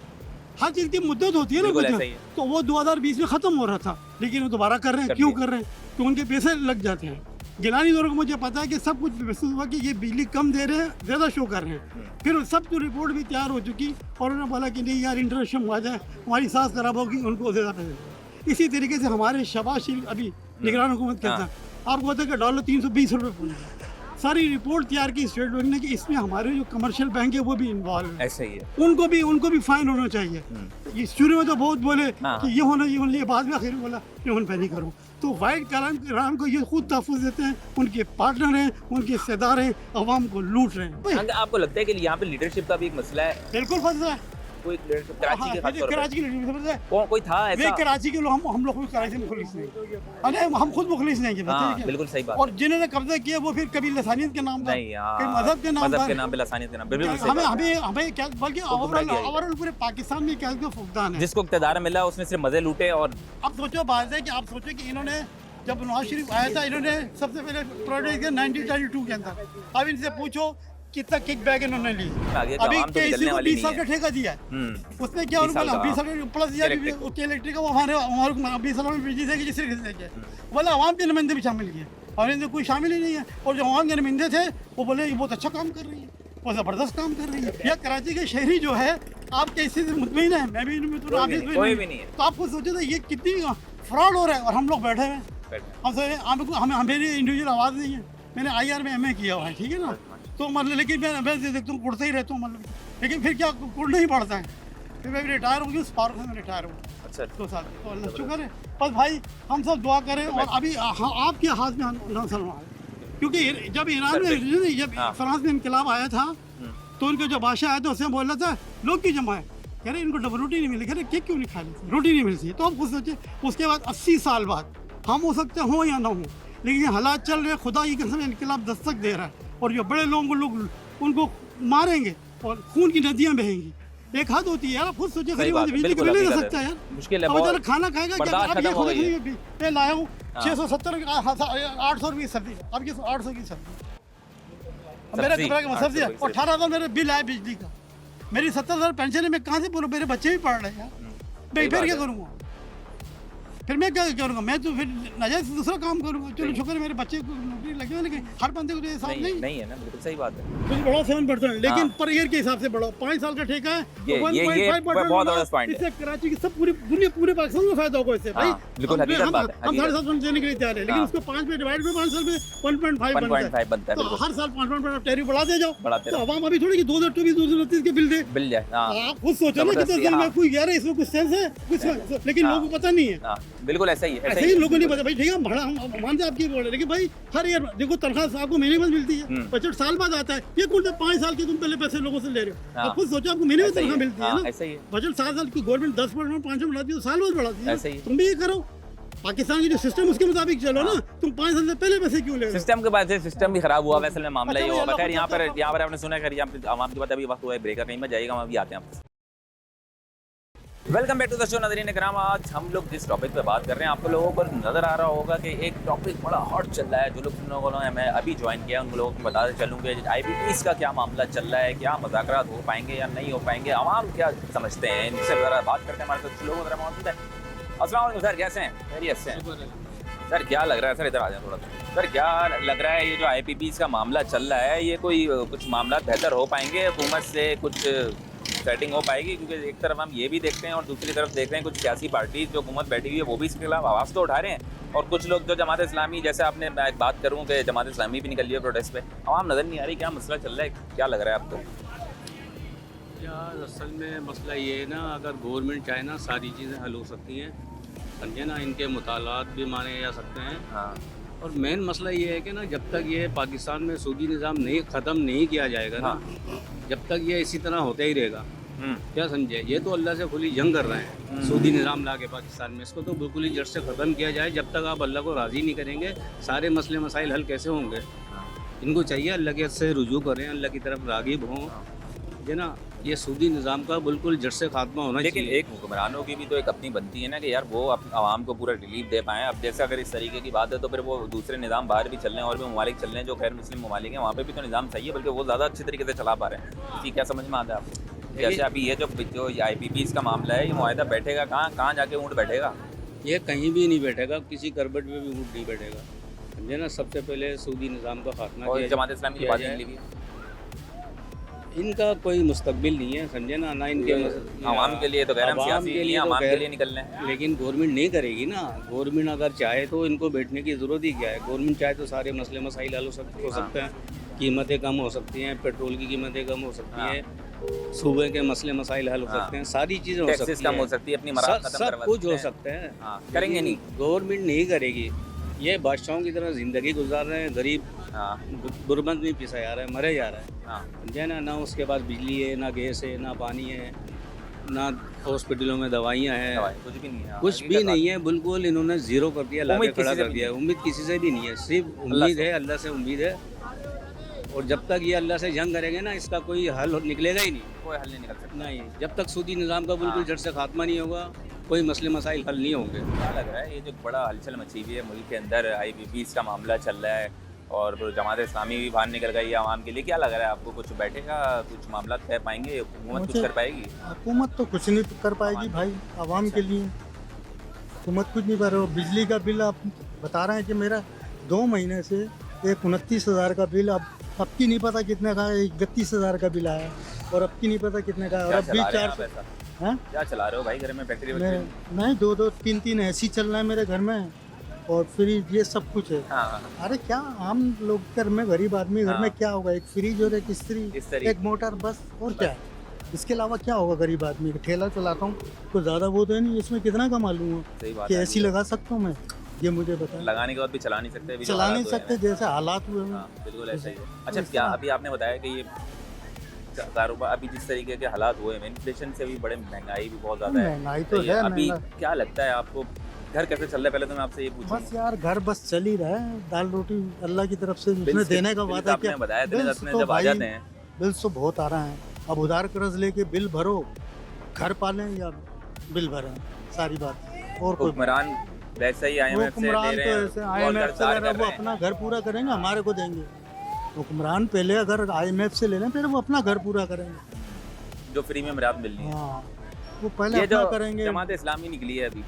हर चीज़ की मुद्दत होती है ना, मुद्दत, तो वो 2020 में ख़त्म हो रहा था, लेकिन वो दोबारा कर रहे हैं, क्यों कर रहे हैं? तो उनके पैसे लग जाते हैं। गिलानी दौर को मुझे पता है कि सब कुछ महसूस हुआ कि ये बिजली कम दे रहे हैं, ज़्यादा शो कर रहे हैं, फिर सब जो रिपोर्ट भी तैयार हो चुकी और उन्होंने बोला कि नहीं यार इंटरनेशनल हुआ जाए, हमारी सांस खराब होगी, उनको ज़्यादा पैसे। इसी तरीके से हमारे शहबाज शरीफ अभी निगरान हुकूमत के साथ आपको पता है कि डॉलर 320 रुपये पहुँचा, सारी रिपोर्ट तैयार की स्टेट बैंक ने कि इसमें हमारे जो कमर्शियल बैंक है वो भी इन्वॉल्व है, ऐसा ही है, उनको भी फाइन होना चाहिए। ये शुरू में तो बहुत बोले कि ये होना, ये बाद में आखिर बोला कि मैं नहीं करूँ, तो वाइट कराम को ये खुद तहफ़्फ़ुज़ देते हैं, उनके पार्टनर हैं, उनके हिस्सेदार हैं, अवाम को लूट रहे हैं। आपको लगता है कि यहाँ पे लीडरशिप का भी एक मसला है? बिल्कुल फंसा है, कोई कराची के कराची की कोई था ऐसा? कराची के लोग हम लोग कराची में मुखलिस नहीं, अरे हम खुद मुखलिस नहीं है, बिल्कुल सही बात। और जिन्होंने कब्जा किया वो फिर कभी लसानियत के नाम पर, कभी मजहब के नाम पर, लसानियत के नाम पर, हमें क्या, बल्कि ओवरऑल पूरे पाकिस्तान में क्या फुकदान है, जिसको इक़्तिदार मिला उसने सिर्फ मजे लूटे। और अब सोचो बात है कि आप सोचो कि इन्होंने जब नवाज शरीफ आया था, इन्होंने सबसे पहले प्रोजेक्ट किया 1932 के अंदर, अब इनसे पूछो कितना किक बैक इन्होंने ली, अभी किसी को 20 साल का ठेका दिया है, उसमें क्या 20 साल प्लस दिया इलेक्ट्रिक का, वो हमारे 20 साल में बिजली देगी, जिस तरीके से बोला आवाम के नुमाइंदे भी शामिल किए, और इनसे कोई शामिल ही नहीं है, और जो आवाम के नुमाइंदे थे वो बोले बहुत अच्छा काम कर रही है, वो ज़बरदस्त काम कर रही है। या कराची के शहरी जो है आपके इससे मुतमईन है, मैं भी इनमें तो आप खुद सोचे थे ये कितनी फ्रॉड हो रहा है, और हम लोग बैठे हुए हैं, हम मेरी इंडिविजुअल आवाज़ नहीं है, मैंने IR में MA किया हुआ है, ठीक है ना, तो मतलब लेकिन मैं देखता हूँ कुड़ता ही रहता हूँ, मतलब लेकिन फिर क्या कुड़ना ही पड़ता है, फिर मैं रिटायर हो गया, उस पार्क में रिटायर हूँ। अच्छा, 2 साल, तो अल्लाह शुक्र है, बस भाई हम सब दुआ करें, और अभी आपके हाथ में है, क्योंकि जब ईरान में, जब फ्रांस में इनकलाब आया था, तो उनका जो बादशाह आया था उससे बोल रहा था लोग क्यों जमा है, कह रहे इनको डबल रोटी नहीं मिली, कह रहे केक क्यों नहीं खा लेते, रोटी नहीं मिलती है, तो आप खुद सोचिए उसके बाद 80 साल बाद हम हो सकते हों या ना हो, लेकिन ये हालात चल रहे, खुदा की कसम इनकलाब दस्तक दे रहा है, और जो बड़े लोगों को लोग उनको मारेंगे और खून की नदियाँ बहेंगी, एक हद होती है यार, खुद सोचिए गरीब आदमी बिजली बिल नहीं दे सकता यार, मुश्किल है, बहुत खाना खाएगा क्या, अब ये खुद मैं लाया हूँ 670 800 रुपये सब्जी, अब ये 800 की सब्जी, मेरा सब्जी 18,000 मेरा बिल आया बिजली का, मेरी 70,000 पेंशन है, मैं कहाँ से बोलूँ, मेरे बच्चे भी पढ़ रहे हैं यार, मैं फिर क्या करूँगा, फिर मैं क्या करूँगा? मैं तो फिर नाजायज दूसरा काम करूँगा। चलो शुक्र है मेरे बच्चे को नौकरी लगी है, लेकिन हर बंदे को तो हिसाब नहीं है ना, बिल्कुल सही बात है। कुछ बढ़ाओ 7%, लेकिन पर ईयर के हिसाब से बढ़ाओ। 5 साल का ठेका है ये तो 1.5% बहुत बड़ा पॉइंट है। इससे कराची की सब पूरी दुनिया पूरे पाकिस्तान को फायदा होगा इससे भाई। बिल्कुल हकीकत बात है। हम 7.5% देने के लिए तैयार है, लेकिन उसको 5 में डिवाइड में 5 साल में 1.5 बनता है। तो हर साल 5% टैरिफ बढ़ाते जाओ, तो आवाम अभी थोड़ी कि 2024 2029 के बिल जाए। आप खुद सोचो ना कितना दिन में कोई कह रहा है इसमें कुछ सेंस है कुछ, लेकिन लोगों को पता नहीं है। बिल्कुल ऐसा ही है, ऐसे ही लोगों नहीं पता भाई। ठीक है, भाड़ा हम मानते हैं आपकी बोल रहे, लेकिन भाई हर ईयर देखो तनख्वाह आपको महीने में मिलती है, बजट साल बाद आता है। ये कौन 5 साल के तुम पहले पैसे लोगों से ले रहे हो? आप खुद सोचो, आपको महीने में तनख्वाह मिलती है ना, बजट 7 साल की गवर्नमेंट 10% 5% बढ़ाती है, साल बाद बढ़ाती है। तुम भी ये करो, पाकिस्तान की जो सिस्टम उसके मुताबिक चलो ना। तुम 5 साल से पहले पैसे क्यों ले रहे हो? सिस्टम के बाद से सिस्टम भी खराब हुआ वैसे में मामला ये हुआ। खैर यहाँ पर आपने सुना है, आवाम की बात अभी वक्त हुआ है ब्रेकर, कहीं में जाएगा, हम अभी आते हैं। Welcome back to the show नाज़रीन कराम। आज हम लोग जिस टॉपिक पे बात कर रहे हैं, आपको लोगों को नज़र आ रहा होगा कि एक टॉपिक बड़ा हॉट चल रहा है। जो लोग मैं अभी ज्वाइन किया उन लोगों को बताते चलूँगे IPPs का क्या मामला चल रहा है, क्या मुज़ाकरात हो पाएंगे या नहीं हो पाएंगे, आवाम क्या समझते हैं, इनसे ज़रा बात करते हैं। हमारे साथ लोग ज़रा मौजूद है। अस्सलाम वालेकुम सर, कैसे हैं? खैरियत से हैं सर? क्या लग रहा है सर, इधर आ जाए थोड़ा सर, क्या लग रहा है ये जो IPPs का मामला चल रहा है, ये कोई कुछ मामला बेहतर हो पाएंगे, हुकूमत से कुछ सेटिंग हो पाएगी? क्योंकि एक तरफ हम ये भी देखते हैं और दूसरी तरफ देख रहे हैं कुछ सियासी पार्टी जो हुकूमत बैठी हुई है वो भी इसके खिलाफ आवाज़ तो उठा रहे हैं, और कुछ लोग जो जमात इस्लामी, जैसे आपने मैं बात करूँ कि जमात इस्लामी भी निकल रही है प्रोटेस्ट पे, आवाम नज़र नहीं आ रही, क्या मसला चल रहा है, क्या लग रहा है आपको? यार असल में मसला ये है ना, अगर गवर्नमेंट चाहे ना सारी चीज़ें हल हो सकती हैं, समझे ना, इनके मुतालात भी माने जा सकते हैं। हाँ। और मेन मसला ये है कि ना, जब तक ये पाकिस्तान में सूदी निज़ाम नहीं ख़त्म नहीं किया जाएगा ना, जब तक ये इसी तरह होता ही रहेगा। क्या समझे? ये तो अल्लाह से खुली जंग कर रहे हैं सूदी निज़ाम ला के पाकिस्तान में। इसको तो बिल्कुल ही जड़ से ख़त्म किया जाए। जब तक आप अल्लाह को राज़ी नहीं करेंगे, सारे मसले मसाइल हल कैसे होंगे? इनको चाहिए अल्लाह के से रुजू करें, अल्लाह की तरफ राग़िब हों, है ना। ये सूदी निज़ाम का बिल्कुल जड़ से खात्मा होना चाहिए। लेकिन एक हुक्मरानों की भी तो एक अपनी बनती है ना कि यार वो आवाम को पूरा रिलीफ दे पाएँ। अब जैसे अगर इस तरीके की बात है तो फिर वो दूसरे निज़ाम बाहर भी चल रहे हैं और भी ममालिक चल रहे हैं जो गैर मुस्लिम ममालिक हैं, वहाँ पे भी तो निज़ाम सही है, बल्कि वो ज़्यादा अच्छे तरीके से चला पा रहे हैं। इसी क्या समझ में आता है आपको? जैसे अभी ये जो IPPs का मामला है, ये मुआहदा बैठेगा कहाँ जाके ऊँट बैठेगा? ये कहीं भी नहीं बैठेगा, किसी करबट में भी ऊँट नहीं बैठेगा, समझे ना। सबसे पहले सूदी निज़ाम का खात्मा और जमात इस्लामी की बात निकली भी, इनका कोई मुस्तकबिल नहीं है, समझे ना। ना इनके आवाम के लिए तो आवाम के लिए निकलना है, लेकिन गवर्नमेंट नहीं करेगी ना। गवर्नमेंट अगर चाहे तो इनको बैठने की ज़रूरत ही क्या है? गवर्नमेंट चाहे तो सारे मसले मसाइल हल हो सकते हैं, कीमतें कम हो सकती हैं, पेट्रोल की कीमतें कम हो सकती हैं, सूबे के मसले मसाइल हल हो सकते हैं, सारी चीज़ें हो सकती हैं, कम हो सकती है, अपनी मराद खत्म सब कुछ हो सकते हैं। करेंगे नहीं, गवर्नमेंट नहीं करेगी। ये बादशाहों की तरह ज़िंदगी गुजार रहे हैं, गरीब गुरबत में पिसा जा रहा है, मरे जा रहा है, समझे ना। ना उसके पास बिजली है, ना गैस है, ना पानी है, ना हॉस्पिटलों में दवाइयाँ हैं, कुछ भी नहीं है, कुछ भी नहीं है। बिल्कुल इन्होंने ज़ीरो कर दिया, लाके खड़ा कर दिया। उम्मीद किसी से भी नहीं है, सिर्फ उम्मीद है, अल्लाह से उम्मीद है। और जब तक ये अल्लाह से जंग करेंगे ना, इसका कोई हल निकलेगा ही नहीं, कोई हल नहीं निकल सकता। नहीं, जब तक सूदी निज़ाम का बिल्कुल जड़ से खात्मा नहीं होगा, कोई मसले मसाइल हल नहीं होंगे। क्या लग रहा है ये जो बड़ा हलचल मची हुई है मुल्क के अंदर, IPPs का मामला चल रहा है और जमात इस्लामी भी बाहर निकल गई है आवाम के लिए, क्या लग रहा है आपको? कुछ बैठेगा, कुछ मामला तय पाएंगे, हुकूमत कुछ कर पाएगी? हुकूमत तो कुछ नहीं कर पाएगी भाई, आवाम के लिए हुकूमत कुछ नहीं कर रही। बिजली का बिल आप बता रहे हैं कि मेरा 2 महीने से 29,000 का बिल, अब की नहीं पता कितने का है, 31,000 का बिल आया, और अब की नहीं पता कितने का है। और अब भी 4 क्या चला रहे हो भाई घर में? फैक्ट्री नहीं, 2-2 3-3 ऐसी चल रहा है मेरे घर में, और फ्रिज, ये सब कुछ है। अरे क्या आम लोग घर में, गरीब आदमी घर में क्या होगा? एक फ्रिज और एक इस्त्री, एक मोटर, बस। और क्या है इसके अलावा? क्या होगा गरीब आदमी का? ठेला चलाता हूँ तो ज़्यादा वो तो नहीं, इसमें कितना कमा लूँगा? कि ऐसी लगा सकता हूँ मैं? ये मुझे बता। लगाने के बाद भी चला नहीं सकते, चला नहीं सकते, जैसे हालात हुए हैं। बिल्कुल ऐसा ही है। अच्छा, क्या अभी आपने बताया कि ये कारोबार अभी जिस तरीके के हालात हुए हैं, इन्फ्लेशन से भी बड़े, महंगाई भी बहुत ज़्यादा है। महंगाई तो है। अभी क्या लगता है आपको, घर कैसे चल रहा है? पहले तो मैं आपसे ये पूछूं। बस यार, घर बस चल ही रहा है, दाल रोटी अल्लाह की तरफ से उसने देने का वादा किया। बताया जब आ जाते हैं बिल तो बहुत आ रहा है। अब उधार कर्ज लेके बिल भरो, घर पालें या बिल भरें, सारी बात। और हुक्मरान वैसे ही IMF से ले रहे हैं, IMF से ले रहे हैं, वो अपना घर पूरा करेंगे, हमारे को देंगे। हुक्मरान पहले अगर IMF से ले लें, फिर वो अपना घर पूरा करेंगे, जो फ्री में मराद मिलनी है। वो पहले अपना करेंगे। जमात इस्लामी निकली है अभी,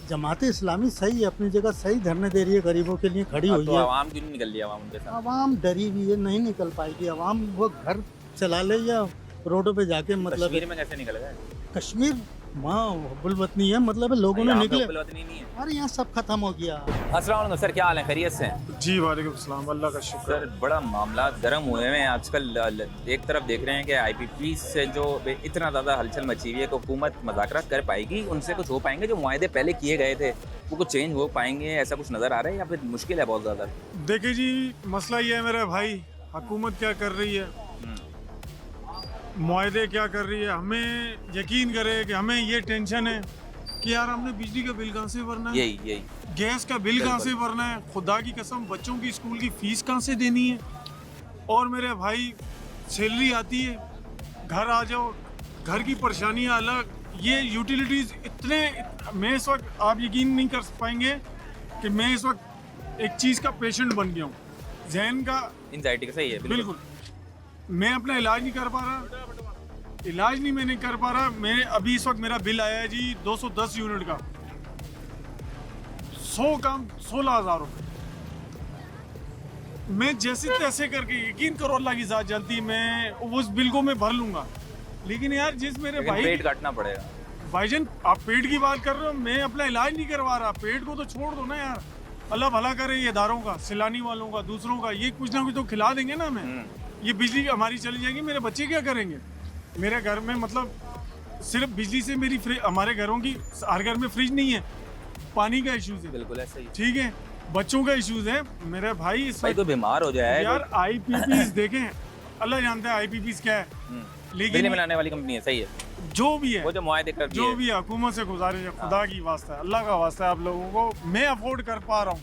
जमात इस्लामी सही है, अपनी जगह सही धरने दे रही है, गरीबों के लिए खड़ी हुई तो है। आवाम क्यों नहीं निकल रही, आवाम उनके साथ? आवाम डरी हुई है, नहीं निकल पाएगी आवाम, वो घर चला ले या रोडों पे जाके मतलब कश्मीर में कैसे निकल गए? कश्मीर माँ हुब्बुल-वतनी है, मतलब लोगों ने यहाँ पे निकले, हुब्बुल-वतनी नहीं है। अरे यहाँ सब खत्म हो गया। अस्सलाम वालेकुम सर, क्या हाल है, खैरियत से हैं? जी वालेकुम सलाम, अल्लाह का शुक्र। सर बड़ा मामला गर्म हुए हैं आजकल। एक तरफ देख रहे हैं कि IPP से जो इतना ज़्यादा हलचल मची हुई है कि हुकूमत मुज़ाकरात कर पाएगी, उनसे कुछ हो पाएंगे? जो मुआहदे पहले किए गए थे वो कुछ चेंज हो पाएंगे, ऐसा कुछ नज़र आ रहा है या फिर मुश्किल है बहुत ज़्यादा? देखिए जी, मसला ये है मेरे भाई, हुकूमत क्या कर रही है, मुआहदे क्या कर रही है, हमें यकीन करे कि हमें ये टेंशन है कि यार हमने बिजली का बिल कहाँ से भरना है, यही गैस का बिल कहाँ से भरना है, खुदा की कसम बच्चों की स्कूल की फीस कहाँ से देनी है। और मेरे भाई सैलरी आती है, घर आ जाओ, घर की परेशानियाँ अलग, ये यूटिलिटीज़ इतने, मैं इस वक्त आप यकीन नहीं कर पाएंगे कि मैं इस वक्त एक चीज़ का पेशेंट बन गया हूँ, जहन का एंजाइटी का। सही है, बिल्कुल। मैं अपना इलाज नहीं कर पा रहा, इलाज नहीं मैं नहीं कर पा रहा। मैं अभी इस वक्त मेरा बिल आया है जी 210 यूनिट का, 100 काम 16,000 रुपये। मैं जैसे तैसे करके, यकीन करो अल्लाह की ज़ात जलती, मैं उस बिल को मैं भर लूंगा, लेकिन यार जिस मेरे भाई पेट काटना पड़ेगा। भाईजान आप पेट की बात कर रहे हो, मैं अपना इलाज नहीं करवा रहा, पेट को तो छोड़ दो ना यार, अल्लाह भला करे ये इदारों का, सैलानी वालों का, दूसरों का, ये कुछ ना कुछ तो खिला देंगे ना हमें। ये बिजली हमारी चली जाएगी, मेरे बच्चे क्या करेंगे? मेरे घर में मतलब सिर्फ बिजली से मेरी हमारे घरों की, हर घर में फ्रिज नहीं है, पानी का इश्यूज है, बिल्कुल ऐसा ही। ठीक है, बच्चों का इश्यूज है मेरे भाई। इस भाई तो बीमार हो जाए यार IPPs देखें, अल्लाह जानता है IPPs क्या है, बिजली लेकिन बनाने वाली कंपनी है। सही है, जो भी है, वो जो मुआहदे कर दिए, जो भी है, हुकूमत से गुजारिश है, खुदा की वास्ता है, अल्लाह का वास्ता है, आप लोगों को, मैं अफोर्ड कर पा रहा हूँ,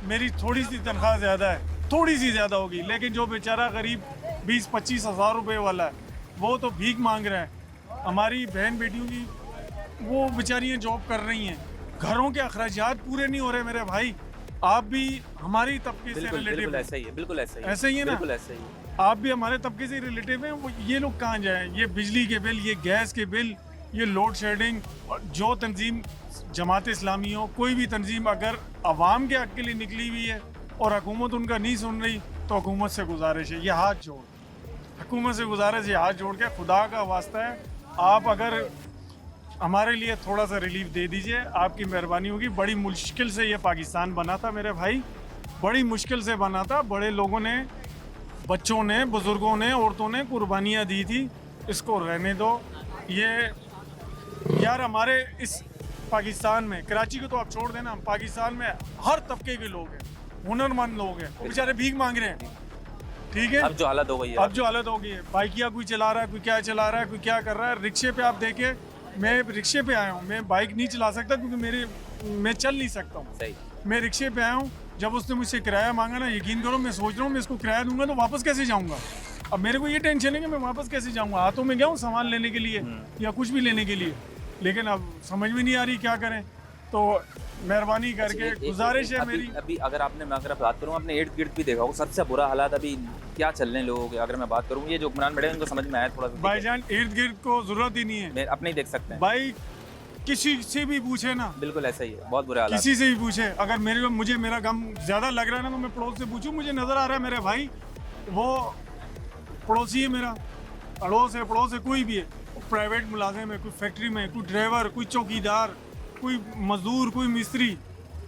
मेरी थोड़ी सी तनख्वाह ज़्यादा है, थोड़ी सी ज़्यादा होगी, लेकिन जो बेचारा गरीब 20-25 हज़ार रुपये वाला है वो तो भीख मांग रहा है। हमारी बहन बेटियों की वो बेचारियाँ जॉब कर रही हैं, घरों के अखराजात पूरे नहीं हो रहे मेरे भाई। आप भी हमारी तबके से रिलेटिव, ऐसा ही है, बिल्कुल ऐसा ही है, ऐसा ही है ना, बिल्कुल ऐसा ही है। आप भी हमारे तबके से रिलेटिव हैं, वो ये लोग कहाँ जाएं? ये बिजली के बिल, ये गैस के बिल, ये लोड शेडिंग, और जो तंजीम जमात इस्लामी हो, कोई भी तंजीम अगर आवाम के हक के लिए निकली हुई है और हुकूमत उनका नहीं सुन रही, तो हुकूमत से गुजारिश है, ये हाथ जोड़, हुकूमत से गुजारिश है, हाथ जोड़ के, खुदा का वास्ता है, आप अगर हमारे लिए थोड़ा सा रिलीफ दे दीजिए, आपकी मेहरबानी होगी। बड़ी मुश्किल से ये पाकिस्तान बना था मेरे भाई, बड़ी मुश्किल से बना था, बड़े लोगों ने, बच्चों ने, बुज़ुर्गों ने, औरतों ने कुर्बानियाँ दी थी, इसको रहने दो। ये यार हमारे इस पाकिस्तान में, कराची को तो आप छोड़ देना, पाकिस्तान में हर तबके के लोग हैं, हुनरमंद लोग हैं, वो बेचारे भीख मांग रहे हैं, ठीक है। अब जो हालत हो गई है, अब जो हालत हो गई है, बाइकिया कोई चला रहा है, कोई क्या चला रहा है, कोई क्या कर रहा है, रिक्शे पे आप देखे, मैं रिक्शे पे आया हूँ, मैं बाइक नहीं चला सकता क्योंकि मैं चल नहीं सकता हूँ, सही, मैं रिक्शे पे आया हूँ। जब उसने मुझसे किराया मांगा ना, यकीन करो मैं सोच रहा हूँ मैं इसको किराया दूंगा तो वापस कैसे जाऊँगा। अब मेरे को ये टेंशन है कि मैं वापस कैसे जाऊँगा, हाथों में गया हूँ सामान लेने के लिए या कुछ भी लेने के लिए, लेकिन अब समझ में नहीं आ रही क्या करें। तो मेहरबानी करके गुजारिश है मेरी। अभी अगर आपने, मैं अगर बात करूँ, आपने इर्द गिर्द भी देखा होगा, सबसे बुरा हालात अभी क्या चल रहे हैं लोगों के। अगर मैं बात करूँ, ये जो हुक्मरान बैठे हैं उनको समझ में आया थोड़ा सा, भाईजान इर्द गिर्द को जरूरत ही नहीं है, अपने ही देख सकते हैं भाई, किसी से भी पूछे ना, बिल्कुल ऐसा ही है, बहुत बुरा हालात। किसी से भी पूछे, अगर मुझे मेरा गम ज्यादा लग रहा है ना, तो मैं पड़ोस से पूछूं, मुझे नजर आ रहा है मेरे भाई, वो पड़ोसी है मेरा, पड़ोस है, कोई भी है, प्राइवेट मुलाजिम है, कोई फैक्ट्री में, कोई ड्राइवर, कोई चौकीदार, कोई मजदूर, कोई मिस्त्री,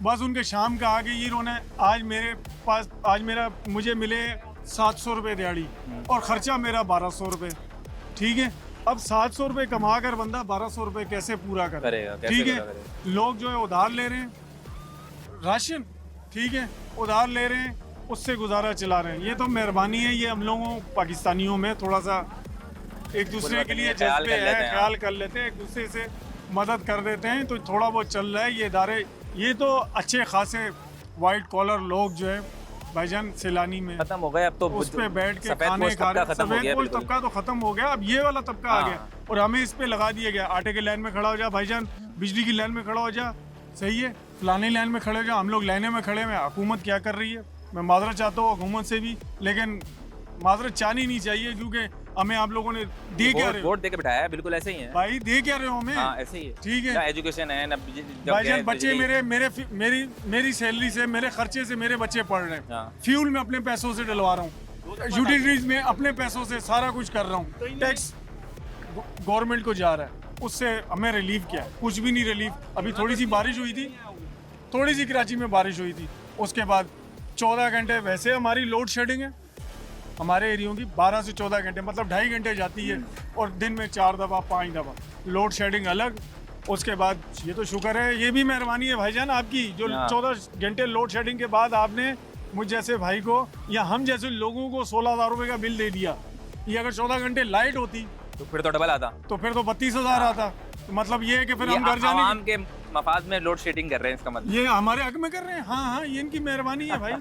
बस उनके शाम का आगे ये रोना है। आज मेरे पास, मुझे मिले 700 रुपये दिहाड़ी और ख़र्चा मेरा 1200 रुपये, ठीक है। अब 700 रुपये कमा कर बंदा 1200 रुपये कैसे पूरा करेगा, ठीक है। लोग जो है उधार ले रहे हैं, राशन, ठीक है, उधार ले रहे हैं, उससे गुजारा चला रहे हैं। ये तो मेहरबानी है, ये हम लोगों पाकिस्तानियों में थोड़ा सा एक दूसरे के लिए जज्बे है, ख्याल कर लेते हैं, एक दूसरे से मदद कर देते हैं, तो थोड़ा बहुत चल रहा है ये इदारे। ये तो अच्छे खासे वाइट कॉलर लोग जो है भाईजान सैलानी में खत्म हो गए, अब तो उस पे बैठ के खाने खा रहे, सफेद पोश तबका तो खत्म हो गया, अब ये वाला तबका आ गया और हमें इस पे लगा दिया गया, आटे के लाइन में खड़ा हो जा भाईजान, बिजली की लाइन में खड़ा हो जा, सही है, फलानी लाइन में खड़े हो जा। हम लोग लाइने में खड़े हैं, हुकूमत क्या कर रही है। मैं माजरत चाहता हूँ हुकूमत से भी, लेकिन माजरत चाहनी नहीं चाहिए, क्योंकि हमें आप लोगों ने दे क्या रहे हो? वोट दे के बिठाया है, बिल्कुल ऐसे ही है भाई दे क्या रहे हो हमें? हाँ ऐसे ही है, ठीक है ना एजुकेशन है ना भाईजान, बच्चे मेरी सैलरी से, मेरे खर्चे से मेरे बच्चे पढ़ रहे हैं, फ्यूल में अपने पैसों से डलवा रहा हूँ, यूटिलिटीज में अपने पैसों से सारा कुछ कर रहा हूँ, टैक्स गवर्नमेंट को जा रहा है, उससे हमें रिलीफ क्या है? कुछ भी नहीं रिलीफ। अभी थोड़ी सी बारिश हुई थी, थोड़ी सी कराची में बारिश हुई थी, उसके बाद 14 घंटे वैसे हमारी लोड शेडिंग है, हमारे एरियो की 12 से 14 घंटे मतलब 2.5 घंटे जाती है, और दिन में 4 दफ़ा 5 दफ़ा लोड शेडिंग अलग। उसके बाद ये तो शुक्र है, ये भी मेहरबानी है भाईजान आपकी, जो 14 घंटे लोड शेडिंग के बाद आपने मुझ जैसे भाई को या हम जैसे लोगों को 16,000 रुपये का बिल दे दिया। ये अगर 14 घंटे लाइट होती तो फिर तो डबल आता, तो फिर तो 32,000 आता। तो मतलब ये है कि फिर हम घर जाने आवाम के मफाद में लोड शेडिंग कर रहे हैं, इसका मतलब ये हमारे हक में कर रहे हैं। हाँ, ये इनकी मेहरबानी है भाई,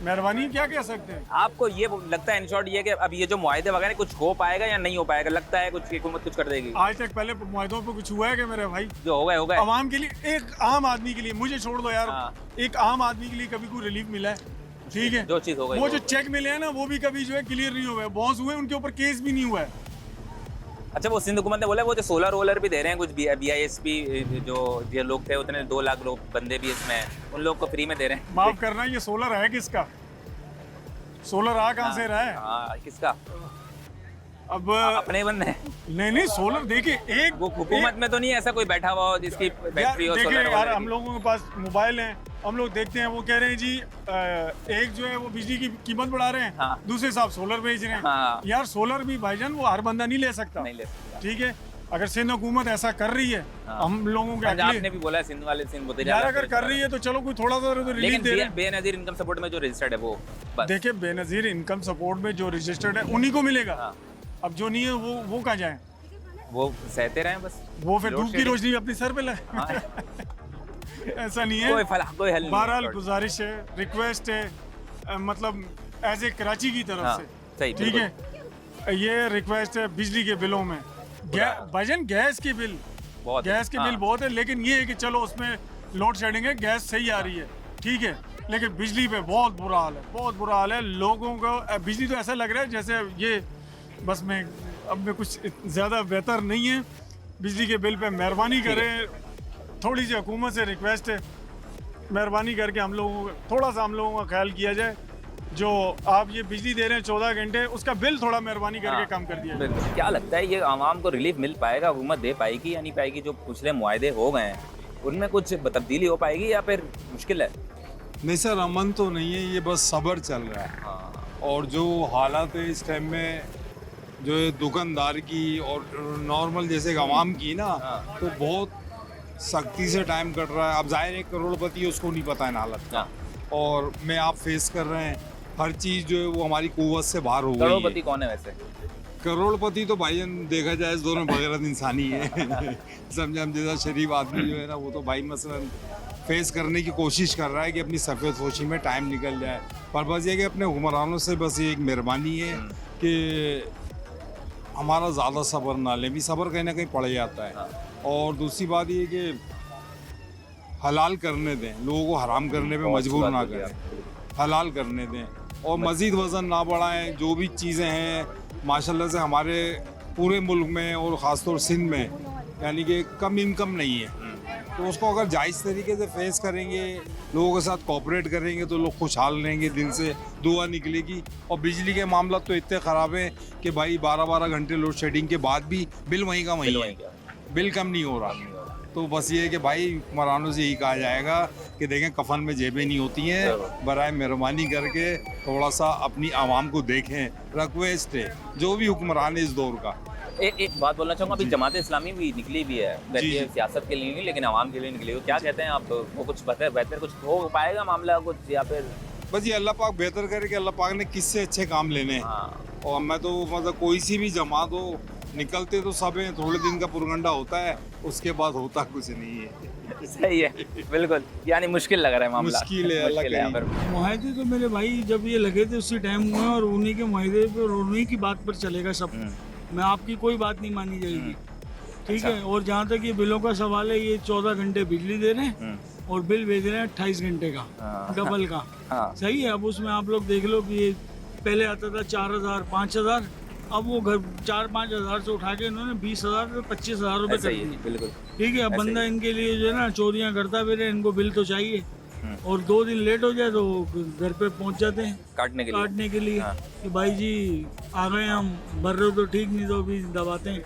मेहरबानी क्या कह सकते हैं। आपको ये लगता है इन शॉर्ट ये कि अब ये जो मुआहदे वगैरह कुछ हो पाएगा या नहीं हो पाएगा? लगता है कुछ हुकूमत कुछ कर देगी? आज तक पहले मुआहदों पे कुछ हुआ है कि मेरे भाई? जो होगा होगा। आवाम के लिए, एक आम आदमी के लिए, मुझे छोड़ दो यार, एक आम आदमी के लिए कभी कोई रिलीफ मिला है? ठीक है, जो चीज हो गई, वो जो चेक मिले हैं ना, वो भी कभी जो है क्लियर नहीं हुए, बॉस हुए, उनके ऊपर केस भी नहीं हुआ है। अच्छा, वो सिंध हुकूमत ने बोला वो जो सोलर रोलर भी दे रहे हैं कुछ BISP, जो लोग थे उतने 2 लाख लोग बंदे भी इसमें हैं, उन लोग को फ्री में दे रहे हैं। माफ करना, ये सोलर है किसका? सोलर आ कहाँ से रहा है? किसका? अब अपने बंदे हैं। नहीं, सोलर देखिए, एक वो हुकूमत में तो नहीं ऐसा कोई बैठा हुआ हो जिसकी बैटरी हो सोलर यार, हम लोगों के पास मोबाइल हैं, हम लोग देखते हैं, वो कह रहे हैं जी एक जो है वो बिजली की कीमत बढ़ा रहे हैं, दूसरे साहब सोलर बेच रहे हैं। यार सोलर भी भाईजान वो हर बंदा नहीं ले सकता, ठीक है। अगर सिंध हुकूमत ऐसा कर रही है, हम लोगों के आपने भी बोला सिंध वाले, सिंध यार अगर कर रही है तो चलो कोई थोड़ा सा तो रिलीफ दे रहे हैं। बेनजीर इनकम सपोर्ट में जो रजिस्टर्ड है वो देखिए, बेनजीर इनकम सपोर्ट में जो रजिस्टर्ड है उन्हीं को मिलेगा। अब जो नहीं है वो कहाँ जाए? वो सहते रहे बस, वो फिर धूप की रोशनी अपने सर पे लगे। ऐसा नहीं है, कोई हल नहीं। बहरहाल गुजारिश है, रिक्वेस्ट है, मतलब एज ए कराची की तरफ से, ठीक है, ये रिक्वेस्ट है। बिजली के बिलों में भाईजान गैस के बिल बहुत है, लेकिन ये है कि चलो उसमें लोड शेडिंग है, गैस सही आ रही है, ठीक है, लेकिन बिजली पे बहुत बुरा हाल है, बहुत बुरा हाल है लोगों को। बिजली तो ऐसा लग रहा है जैसे ये बस में अब में कुछ ज़्यादा बेहतर नहीं है। बिजली के बिल पे मेहरबानी करें, थोड़ी सी हुकूमत से रिक्वेस्ट है, मेहरबानी करके हम लोगों थोड़ा सा हम लोगों का ख्याल किया जाए। जो आप ये बिजली दे रहे हैं 14 घंटे, उसका बिल थोड़ा मेहरबानी करके कम कर दिया जाए। क्या लगता है ये आवाम को रिलीफ मिल पाएगा? हुकूमत दे पाएगी या नहीं पाएगी? जो पिछले मुआहदे हो गए हैं उनमें कुछ तब्दीली हो पाएगी या फिर मुश्किल है? नहीं सर, अमन तो नहीं है, ये बस सब्र चल रहा है। और जो हालात है इस टाइम में, जो दुकानदार की और नॉर्मल जैसे आवाम की ना, तो बहुत सख्ती से टाइम कट रहा है। अब जाहिर एक करोड़पति है, उसको नहीं पता है हालत का, और मैं आप फेस कर रहे हैं, हर चीज़ जो है वो हमारी कुव्वत से बाहर हो गई है। करोड़पति कौन है वैसे? करोड़पति तो भाई देखा जाए इस दोनों बगैरत इंसान ही है। समझे, हम जैसा शरीफ आदमी जो है ना, वो तो भाई मसलन फेस करने की कोशिश कर रहा है कि अपनी सफ़ेद सोची में टाइम निकल जाए। पर बस ये कि अपने हुक्मरानों से बस ये एक मेहरबानी है कि हमारा ज़्यादा सब्र ना लें, भी सब्र कहीं ना कहीं पड़ जाता है। और दूसरी बात ये कि हलाल करने दें, लोगों को हराम करने पे मजबूर ना करें, हलाल करने दें, और मज़ीद वज़न ना बढ़ाएं। जो भी चीज़ें हैं माशाल्लाह से हमारे पूरे मुल्क में और ख़ासतौर सिंध में, यानी कि कम इनकम नहीं है, तो उसको अगर जायज़ तरीके से फेस करेंगे, लोगों के साथ कोऑपरेट करेंगे, तो लोग खुशहाल रहेंगे, दिल से दुआ निकलेगी। और बिजली के मामला तो इतने ख़राब हैं कि भाई 12-12 घंटे लोड शेडिंग के बाद भी बिल वहीं का वहीं है, बिल कम नहीं हो रहा। तो बस ये है कि भाई हुक्मरानों से यही कहा जाएगा कि देखें, कफन में जेबें नहीं होती हैं, बराए मेहरबानी करके थोड़ा सा अपनी आवाम को देखें। रिक्वेस्ट है जो भी हुक्मरान है इस दौर का। एक बात बोलना चाहूँगा, अभी जमात इस्लामी भी निकली भी है, सियासत के लिए नहीं लेकिन आवाम के लिए निकली। क्या कहते हैं आप, वो कुछ बेहतर कुछ हो पाएगा मामला कुछ, या फिर बस ये अल्लाह पाक बेहतर करे कि अल्लाह पाक ने किससे अच्छे काम लेने हैं। और मैं तो मतलब कोई सी भी जमात हो, निकलते तो सब हैं, थोड़े दिन का पुरगंडा होता है, उसके बाद होता कुछ नहीं है। सही है, बिल्कुल, यानी मुश्किल लग रहा है मामला, मुश्किल है अल्लाह। मुआहदे तो मेरे भाई जब ये लगे थे उसी टाइम हुए, और उन्हीं के मुआहदे पर उन्हीं की बात पर चलेगा सब। मैं आपकी कोई बात नहीं मानी जाएगी, ठीक है। और जहाँ तक ये बिलों का सवाल है, ये 14 घंटे बिजली दे रहे हैं और बिल भेज रहे हैं 28 घंटे का, डबल का। सही है। अब उसमें आप लोग देख लो कि ये पहले आता था 4,000 5,000, अब वो घर 4-5 हज़ार से उठा के इन्होंने 20,000 से 25,000 रुपये कर दिए। बिल्कुल ठीक है, अब बंदा इनके लिए जो है ना चोरियां करता फिर इनको बिल तो चाहिए, और 2 दिन लेट हो जाए तो घर पे पहुंच जाते हैं काटने के लिए हाँ। कि भाई जी आ गए हम, भर रहे हो तो ठीक, नहीं तो अभी दबाते हैं।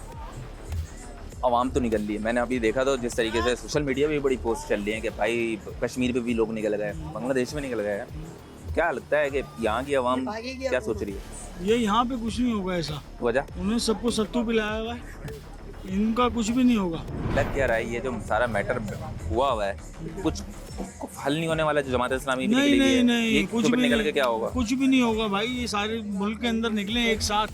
आवाम तो निकल रही है। मैंने अभी देखा तो जिस तरीके से सोशल मीडिया पे भी बड़ी पोस्ट चल रही है कि भाई कश्मीर पे भी लोग निकल गए, बांग्लादेश में निकल गए। क्या लगता है कि यहाँ की आवाम क्या सोच रही है? ये यहाँ पे कुछ नहीं होगा ऐसा, वजह उन्हें सबको सत्तू पिलाया हुआ है, इनका कुछ भी नहीं होगा। लग क्या रहा है ये जो सारा मैटर हुआ है कुछ हल नहीं होने वाला? जो जमात इस्लामी नहीं कुछ भी निकल के क्या होगा? कुछ भी नहीं होगा भाई, ये सारे मुल्क के अंदर निकले एक साथ।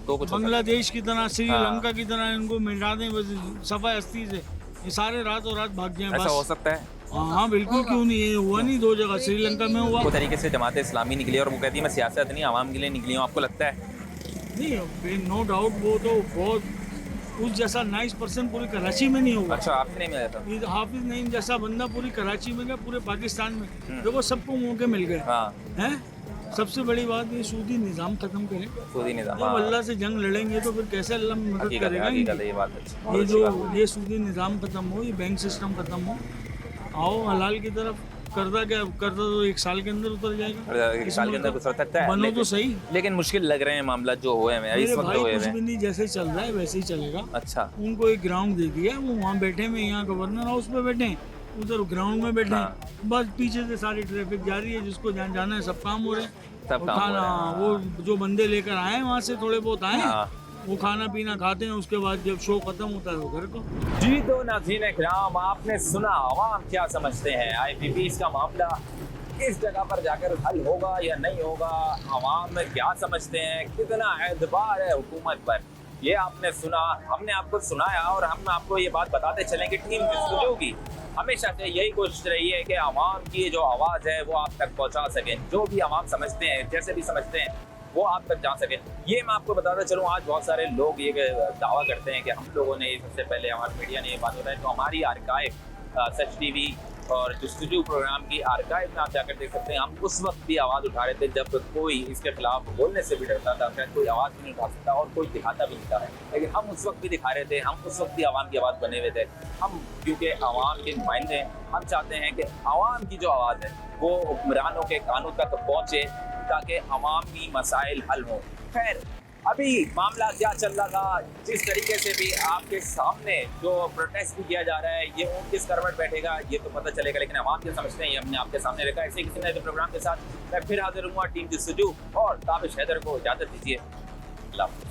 तो कुछ बांग्लादेश की तरह, श्रीलंका की तरह इनको मिटा दें बस सफाई हस्ती से, ये सारे रातों रात भाग जाएं। ऐसा हो सकता है? हाँ बिल्कुल, क्यों नहीं, ये हुआ नहीं 2 जगह, श्रीलंका में हुआ। वो तरीके से जमात इस्लामी निकली और वो कहती है मैं सियासत नहीं आवाम के लिए निकली हूँ, आपको लगता है? नहीं, नो डाउट, वो तो बहुत उस जैसा नाइस पर्सन पूरी कराची में नहीं होगा। अच्छा, आपसे नहीं मिला था? हाफिज नईम जैसा बंदा पूरी कराची में, पूरे पाकिस्तान में, देखो सबको मौके मिल गए हैं। सबसे बड़ी बात ये सूदी निज़ाम खत्म करें। सूदी निज़ाम, जब अल्लाह से जंग लड़ेंगे तो फिर कैसे अल्लाह मदद करेगा? ये जो ये सूदी निज़ाम खत्म हो, ये बैंक सिस्टम खत्म हो, आओ हलाल की तरफ। कर्जा तो 1 साल के अंदर उतर जाएगा, 1 साल के अंदर उतर सकता है। बनो तो सही, लेकिन मुश्किल लग रहे हैं मामला जो हुए हैं इस वक्त हुए हैं। कुछ भी नहीं, जैसे चल रहा है वैसे ही चलेगा। अच्छा, उनको एक ग्राउंड दे दिया, वो वहाँ बैठे हैं, यहाँ गवर्नर हाउस पे बैठे हैं, उधर ग्राउंड में बैठे हैं, बस पीछे से सारी ट्रैफिक जा रही है, जिसको जहाँ जाना है सब काम हो रहे हैं। वो जो बंदे लेकर आए हैं वहाँ से थोड़े बहुत आए, वो खाना पीना खाते हैं, उसके बाद जब शो खत्म होता है वो घर को। जी तो नाज़रीन इकराम, आपने सुना आवाम क्या समझते हैं, IPPs का मामला किस जगह पर जाकर हल होगा या नहीं होगा, आवाम क्या समझते हैं, कितना एतबार है हुकूमत पर, ये आपने सुना, हमने आपको सुनाया और हम आपको ये बात बताते चलें कि टीम जस्तजू की हमेशा से यही कोशिश रही है कि आवाम की जो आवाज़ है वो आप तक पहुँचा सकें, जो भी आवाम समझते हैं, जैसे भी समझते हैं वो आप तक जा सके। ये मैं आपको बताता चलूँ, आज बहुत सारे लोग ये दावा करते हैं कि हम लोगों ने सबसे पहले, हमारी मीडिया ने ये बात बताई, तो हमारी आर्काइव सच TV और जस्तजू प्रोग्राम की आर्काइव में आप जाकर देख सकते हैं। हम उस वक्त भी आवाज़ उठा रहे थे जब कोई इसके खिलाफ बोलने से भी डरता था, शायद कोई आवाज़ भी नहीं उठा सकता और कोई दिखाता भी नहीं था, लेकिन हम उस वक्त भी दिखा रहे थे, हम उस वक्त भी आवाम की आवाज़ बने हुए थे। हम क्योंकि आवाम के नुमाइंदे, हम चाहते हैं कि आवाम की जो आवाज़ है वो हुक्मरानों के कानों तक पहुँचे ताकि अवामी मसाइल हल हों। खैर, अभी मामला क्या चल रहा था, जिस तरीके से भी आपके सामने जो प्रोटेस्ट भी किया जा रहा है, ये ऊँट किस करवट बैठेगा ये तो पता चलेगा, लेकिन अवाम क्या समझते हैं ये हमने आपके सामने रखा। ऐसे किसी नए प्रोग्राम के साथ मैं फिर हाजिर हूँ टीम जस्तजू और ताबिश हैदर को इजाज़त दीजिए। अल्लाह।